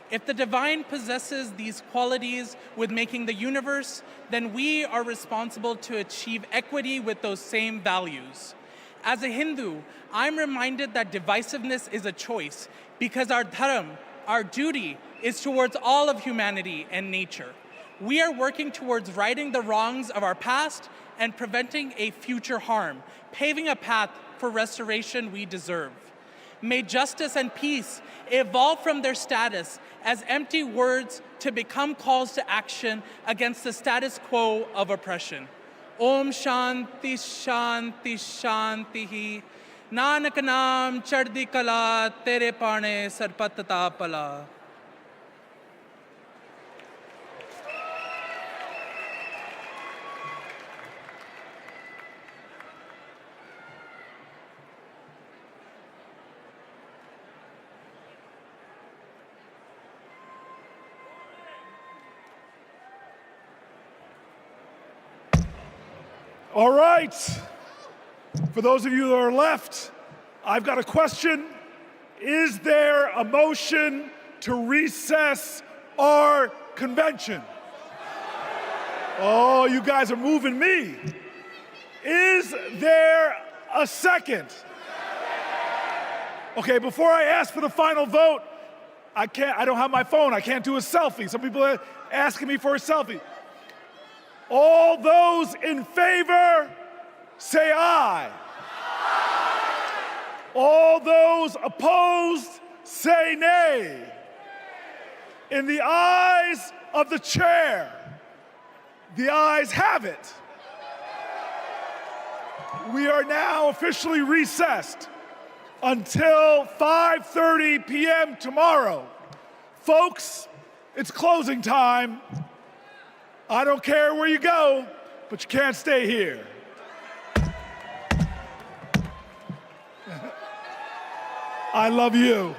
If the divine possesses these qualities with making the universe, then we are responsible to achieve equity with those same values. As a Hindu, I'm reminded that divisiveness is a choice because our dharam, our duty, is towards all of humanity and nature. We are working towards righting the wrongs of our past and preventing a future harm, paving a path for restoration we deserve. May justice and peace evolve from their status as empty words to become calls to action against the status quo of oppression. Om Shanti Shanti Shanti Nanak Naam Chardi Kala Tere Pane Sarpatata Pala. All right, for those of you that are left, I've got a question. Is there a motion to recess our convention? Oh, you guys are moving me. Is there a second? Okay, before I ask for the final vote, I don't have my phone, I can't do a selfie. Some people are asking me for a selfie. All those in favor, say aye. All those opposed, say nay. In the eyes of the chair, the ayes have it. We are now officially recessed until 5:30 p.m. tomorrow. Folks, it's closing time. I don't care where you go, but you can't stay here. I love you.